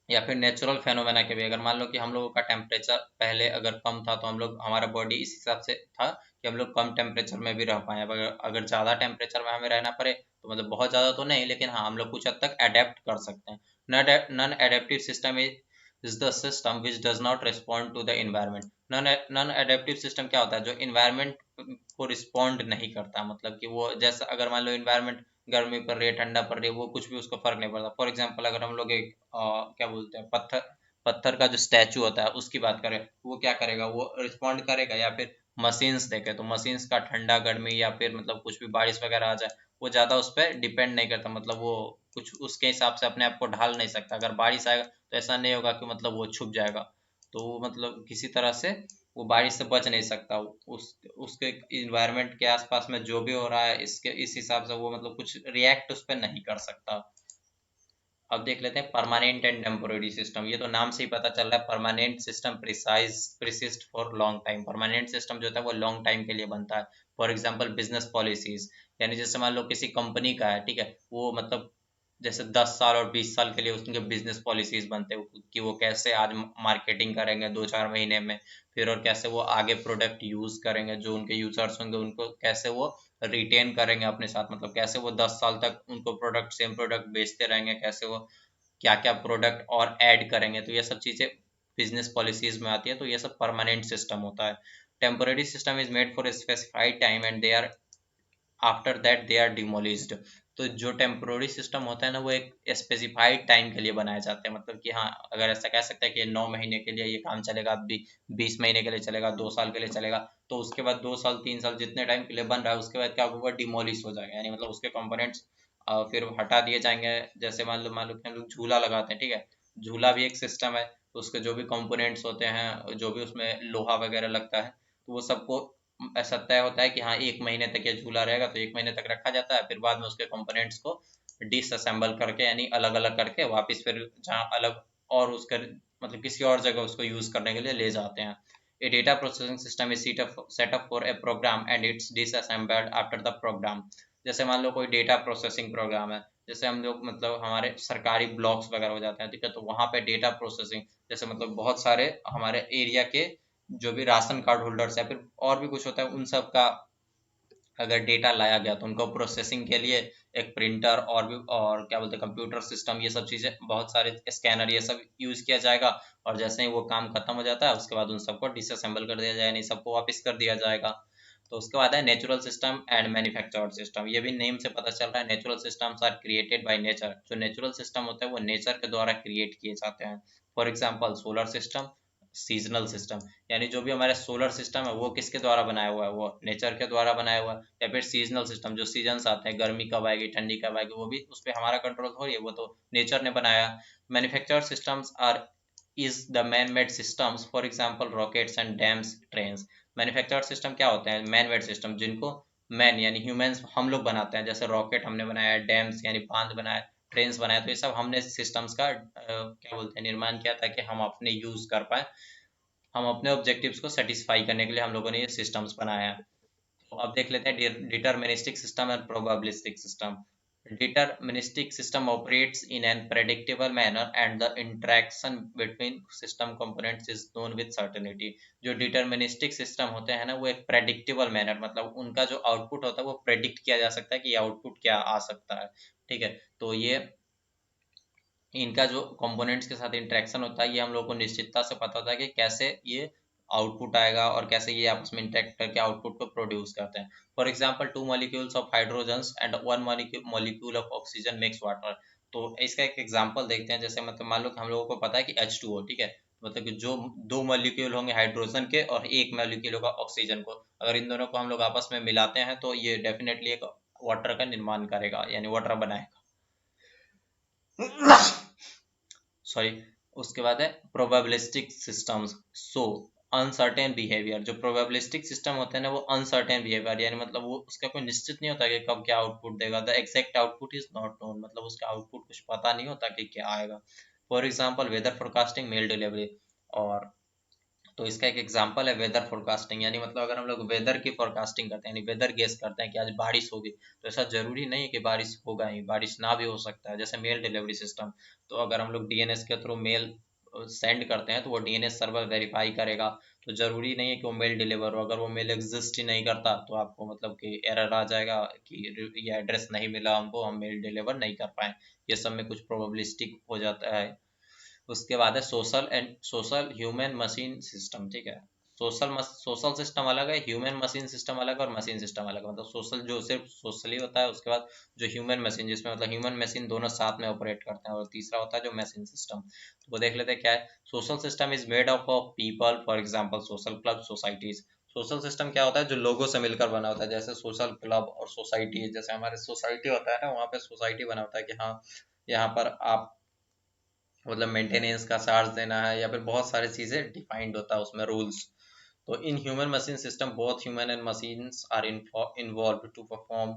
या फिर नेचुरल फेनोमेना के भी, अगर मान लो कि हम लोगों का टेम्परेचर पहले अगर कम था तो हम लोग, हमारा बॉडी इस हिसाब से था कि हम लोग कम टेम्परेचर में भी रह पाए। अगर ज़्यादा टेम्परेचर में हमें रहना पड़े तो मतलब बहुत ज़्यादा तो नहीं, लेकिन हाँ हम लोग कुछ हद तक अडेप्ट कर सकते हैं। Non adaptive system is the system which does not respond to the environment. Non adaptive system क्या होता है, जो इन्वायरमेंट को रिस्पॉन्ड नहीं करता, मतलब कि वो जैसा अगर मान लो इन्वायरमेंट गर्मी पड़ रही है ठंडा पड़ रही है वो कुछ भी उसको फर्क नहीं पड़ता। फॉर एग्जाम्पल अगर हम लोग एक क्या बोलते हैं पत्थर पत्थर का जो स्टैचू होता है उसकी बात करें, वो क्या करेगा, वो रिस्पॉन्ड करेगा। या फिर मशीन्स देखे तो मशीन्स का ठंडा गर्मी या फिर मतलब कुछ भी बारिश वगैरह आ जाए, वो ज़्यादा उस पर डिपेंड नहीं करता, मतलब वो कुछ उसके हिसाब से अपने आप को ढाल नहीं सकता। अगर बारिश आएगा तो ऐसा नहीं होगा कि मतलब वो छुप जाएगा, तो वो मतलब किसी तरह से वो बारिश से बच नहीं सकता। उसके इन्वायरमेंट के आसपास में जो भी हो रहा है इसके इस हिसाब से वो मतलब कुछ रिएक्ट उस पर नहीं कर सकता। अब देख लेते हैं परमानेंट एंड टेम्पोररी सिस्टम, ये तो नाम से ही पता चल रहा है, permanent system persist for long time, permanent system जो होता है वो लॉन्ग टाइम के लिए बनता है। फॉर एग्जांपल बिजनेस पॉलिसीज, यानी जैसे मान लो किसी कंपनी का है, ठीक है, वो मतलब जैसे 10 साल और 20 साल के लिए उसके बिजनेस पॉलिसीज बनते हैं कि वो कैसे आज मार्केटिंग करेंगे 2-4 महीने में, फिर और कैसे वो आगे प्रोडक्ट यूज करेंगे, जो उनके यूजर्स होंगे उनको कैसे वो रिटेन करेंगे अपने साथ, मतलब कैसे वो 10 साल तक उनको प्रोडक्ट सेम प्रोडक्ट बेचते रहेंगे, कैसे वो क्या क्या प्रोडक्ट और ऐड करेंगे, तो ये सब चीज़ें बिजनेस पॉलिसीज में आती है, तो ये सब परमानेंट सिस्टम होता है। Temporary system is made for specified time and they are after that they are demolished. तो जो टेम्पोररी सिस्टम होता है ना वो एक स्पेसिफाइड टाइम के लिए बनाए जाते हैं, मतलब कि हाँ अगर ऐसा कह सकते हैं कि 9 महीने के लिए ये काम चलेगा, 20 महीने के लिए चलेगा, 2 साल के लिए चलेगा, तो उसके बाद 2 साल 3 साल जितने टाइम के लिए बन रहा है उसके बाद क्या होगा, डिमोलिश हो जाएगा, यानी मतलब उसके कंपोनेंट्स फिर हटा दिए जाएंगे। जैसे मान लो कि हम लोग झूला लगाते हैं, ठीक है, झूला भी एक सिस्टम है, तो उसके जो भी कंपोनेंट्स होते हैं, जो भी उसमें लोहा वगैरह लगता है, तो वो सबको ऐसा तय होता है कि हाँ 1 महीने तक ये झूला रहेगा, तो 1 महीने तक रखा जाता है, फिर बाद में उसके कंपोनेंट्स को डिसअसेंबल करके यानी अलग अलग करके वापस फिर जहाँ अलग और उसका मतलब किसी और जगह उसको यूज करने के लिए ले जाते हैं। A data processing system is set up for a program and it's disassembled after the program. जैसे मान लो कोई डेटा प्रोसेसिंग प्रोग्राम है, जैसे हम लोग मतलब हमारे सरकारी ब्लॉक्स वगैरह हो जाते हैं, ठीक है, तो वहाँ पे डेटा प्रोसेसिंग जैसे मतलब बहुत सारे हमारे एरिया के जो भी राशन कार्ड होल्डर्स या फिर और भी कुछ होता है उन सब का अगर डेटा लाया गया तो उनको प्रोसेसिंग के लिए एक प्रिंटर और भी और क्या बोलते हैं कंप्यूटर सिस्टम, ये सब चीज़ें बहुत सारे स्कैनर ये सब यूज़ किया जाएगा। और जैसे ही वो काम खत्म हो जाता है उसके बाद उन सबको डिसअसेंबल कर दिया जाएगा, नहीं सबको वापस कर दिया जाएगा। तो उसके बाद है natural system and manufactured system, ये भी नेम से पता चल रहा है, natural systems are created by nature, जो नेचुरल सिस्टम होते हैं वो नेचर के द्वारा क्रिएट किए जाते हैं। For example solar system, seasonal system, यानी जो भी हमारे सोलर सिस्टम है वो किसके द्वारा बनाया हुआ है, वो नेचर के द्वारा बनाया हुआ है। या फिर सीजनल सिस्टम, जो सीजन्स आते हैं, गर्मी कब आएगी ठंडी कब आएगी, वो भी उस पर हमारा कंट्रोल हो रही है, वो तो नेचर ने बनाया। Manufactured systems are is the man made systems, for example rockets and dams trains. Manufactured system क्या होते हैं, मैन मेड सिस्टम, जिनको मैन यानी ह्यूमंस हम लोग बनाते हैं, जैसे रॉकेट हमने बनाया, डैम्स यानी बांध बनाया, ट्रेन्स बनाया, तो ये सब हमने सिस्टम्स का क्या बोलते हैं निर्माण किया ताकि हम अपने यूज कर पाए, हम अपने ऑब्जेक्टिव्स को सेटिस्फाई करने के लिए हम लोगों ने ये सिस्टम्स बनाया है। तो अब देख लेते हैं deterministic system and probabilistic system. deterministic system operates in an predictable manner and the interaction between system components is known with certainty। जो deterministic system होते हैं ना वो एक predictable manner मतलब उनका जो आउटपुट होता है वो प्रेडिक्ट किया जा सकता है कि आउटपुट क्या आ सकता है। ठीक है, तो ये इनका जो कंपोनेंट्स के साथ इंटरेक्शन होता है ये हम लोग को निश्चितता से पता था कि कैसे ये आउटपुट आएगा और कैसे ये आपस में इंटरेक्ट करके आउटपुट को प्रोड्यूस करते हैं। For example two molecules of hydrogens and one molecule of oxygen makes water. तो इसका एक एग्जांपल देखते हैं। जैसे मतलब मान लो कि हम लोगों को पता है कि H2O, ठीक है, मतलब कि जो दो मॉलिक्यूल होंगे हाइड्रोजन के और एक मॉलिक्यूल होगा ऑक्सीजन को, अगर इन दोनों को हम लोग आपस में मिलाते हैं तो ये डेफिनेटली एक वाटर का निर्माण करेगा यानी वाटर बनाएगा। सॉरी। उसके बाद है प्रोबेबिलिस्टिक सिस्टम्स। सो अनसर्टेन बिहेवियर, जो प्रोबेबिलिस्टिक सिस्टम होते हैं ना वो अनसर्टेन बिहेवियर यानी मतलब वो उसका कोई निश्चित नहीं होता कि कब क्या आउटपुट देगा। The exact output is not known, मतलब उसका आउटपुट कुछ पता नहीं होता कि क्या आएगा। For example weather forecasting, mail delivery. और तो इसका एक एग्जांपल है वेदर फोरकास्टिंग, यानी मतलब अगर हम लोग वेदर की फोरकास्टिंग करते हैं यानी वेदर गेस करते हैं कि आज बारिश होगी, तो ऐसा जरूरी नहीं है कि बारिश होगा ही, बारिश ना भी हो सकता है। जैसे मेल डिलीवरी सिस्टम, तो अगर हम लोग डीएनएस के थ्रू मेल सेंड करते हैं तो वो डीएनएस सर्वर वेरीफाई करेगा, तो जरूरी नहीं है कि वो मेल डिलीवर हो। अगर वो मेल एग्जिस्ट ही नहीं करता तो आपको मतलब कि एरर आ जाएगा कि ये एड्रेस नहीं मिला हमको, हम मेल डिलीवर नहीं कर पाए। ये सब में कुछ प्रोबेबिलिस्टिक हो जाता है। उसके बाद है सोशल ह्यूमन मशीन सिस्टम। ठीक है, सोशल सिस्टम अलग है, ह्यूमन मशीन सिस्टम अलग है और मशीन सिस्टम अलग है। मतलब सोशल जो सिर्फ सोशली होता है, उसके बाद जो ह्यूमन मशीन जिसमें मतलब ह्यूमन मशीन दोनों साथ में ऑपरेट करते हैं, और तीसरा होता है जो मशीन सिस्टम। तो वो देख लेते हैं क्या है। Social system is made up of people, for example social club, societies. Social system क्या होता है, जो लोगों से मिलकर बना होता है, जैसे सोशल क्लब और सोसाइटी। जैसे हमारे सोसाइटी होता है ना, वहाँ पे सोसाइटी बना होता है कि हाँ यहाँ पर आप मतलब मेंटेनेंस का चार्ज देना है या फिर बहुत सारी चीजें डिफाइंड होता है उसमें रूल्स। तो in human machine system both human and machines are involve to perform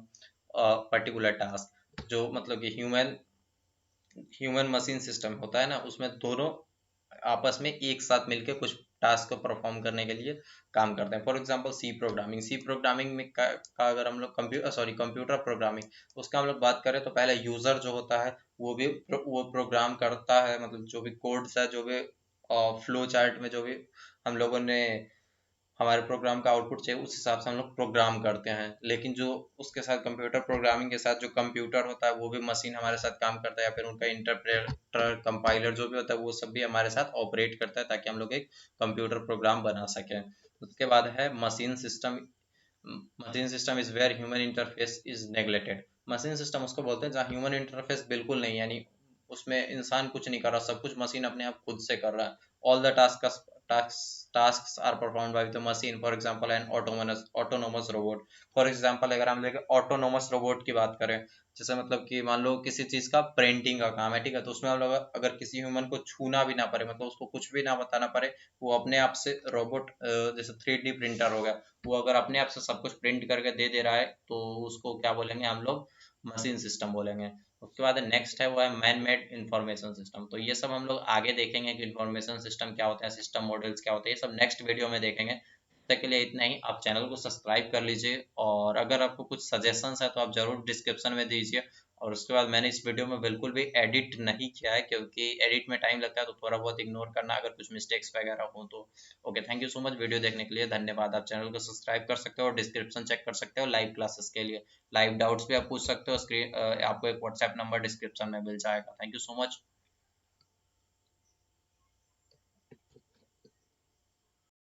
particular task. जो मतलब कि ह्यूमन मशीन सिस्टम होता है ना, उसमें दोनों आपस में एक साथ मिलकर कुछ टास्क को परफॉर्म करने के लिए काम करते हैं। फॉर एग्जांपल सी प्रोग्रामिंग में का अगर हम लोग कंप्यूटर प्रोग्रामिंग, उसका हम लोग बात करें तो पहले यूजर जो होता है वो प्रोग्राम करता है, मतलब जो भी कोड्स है, जो भी फ्लो चार्ट में जो भी हम लोगों ने हमारे प्रोग्राम का आउटपुट चाहिए उस हिसाब से हम लोग प्रोग्राम करते हैं। लेकिन जो उसके साथ कंप्यूटर प्रोग्रामिंग के साथ जो कंप्यूटर होता है वो भी मशीन हमारे साथ काम करता है, या फिर उनका इंटरप्रेटर कंपाइलर जो भी होता है वो सब भी हमारे साथ ऑपरेट करता है ताकि हम लोग एक कंप्यूटर प्रोग्राम बना सकें। उसके बाद है machine system is where human interface is neglected. Machine system उसको बोलते हैं जहाँ ह्यूमन इंटरफेस बिल्कुल नहीं, यानी उसमें इंसान कुछ नहीं कर रहा, सब कुछ मशीन अपने आप खुद से कर रहा है। All the tasks are performed by the machine, for example an autonomous robot। For example अगर हम लेके ऑटोनोमस रोबोट की बात करें, जैसे मतलब कि मान लो किसी चीज का प्रिंटिंग का काम है, ठीक है, तो उसमें हम लोग अगर किसी ह्यूमन को छूना भी ना पड़े, मतलब उसको कुछ भी ना बताना पड़े, वो अपने आप से रोबोट जैसे 3D प्रिंटर हो गया, वो अगर अपने आप से सब कुछ प्रिंट करके दे दे रहा है तो उसको क्या बोलेंगे हम लोग, मशीन सिस्टम बोलेंगे। उसके बाद नेक्स्ट है वो है मैन मेड इंफॉर्मेशन सिस्टम। तो ये सब हम लोग आगे देखेंगे कि इंफॉर्मेशन सिस्टम क्या होता है, सिस्टम मॉडल्स क्या होते हैं, ये सब नेक्स्ट वीडियो में देखेंगे। तब तक के लिए इतना ही। आप चैनल को सब्सक्राइब कर लीजिए, और अगर आपको कुछ सजेशंस है तो आप जरूर डिस्क्रिप्शन में दीजिए। और उसके बाद मैंने इस वीडियो में बिल्कुल भी एडिट नहीं किया है, क्योंकि एडिट में टाइम लगता है, तो थोड़ा बहुत इग्नोर करना अगर कुछ मिस्टेक्स वगैरह हो तो। Okay, thank you so much video देखने के लिए, धन्यवाद। आप चैनल को सब्सक्राइब कर सकते हो और डिस्क्रिप्शन चेक कर सकते हो लाइव क्लासेस के लिए। लाइव डाउट्स भी आप पूछ सकते हो, स्क्रीन आपको एक व्हाट्सएप नंबर डिस्क्रिप्शन में मिल जाएगा। Thank you so much.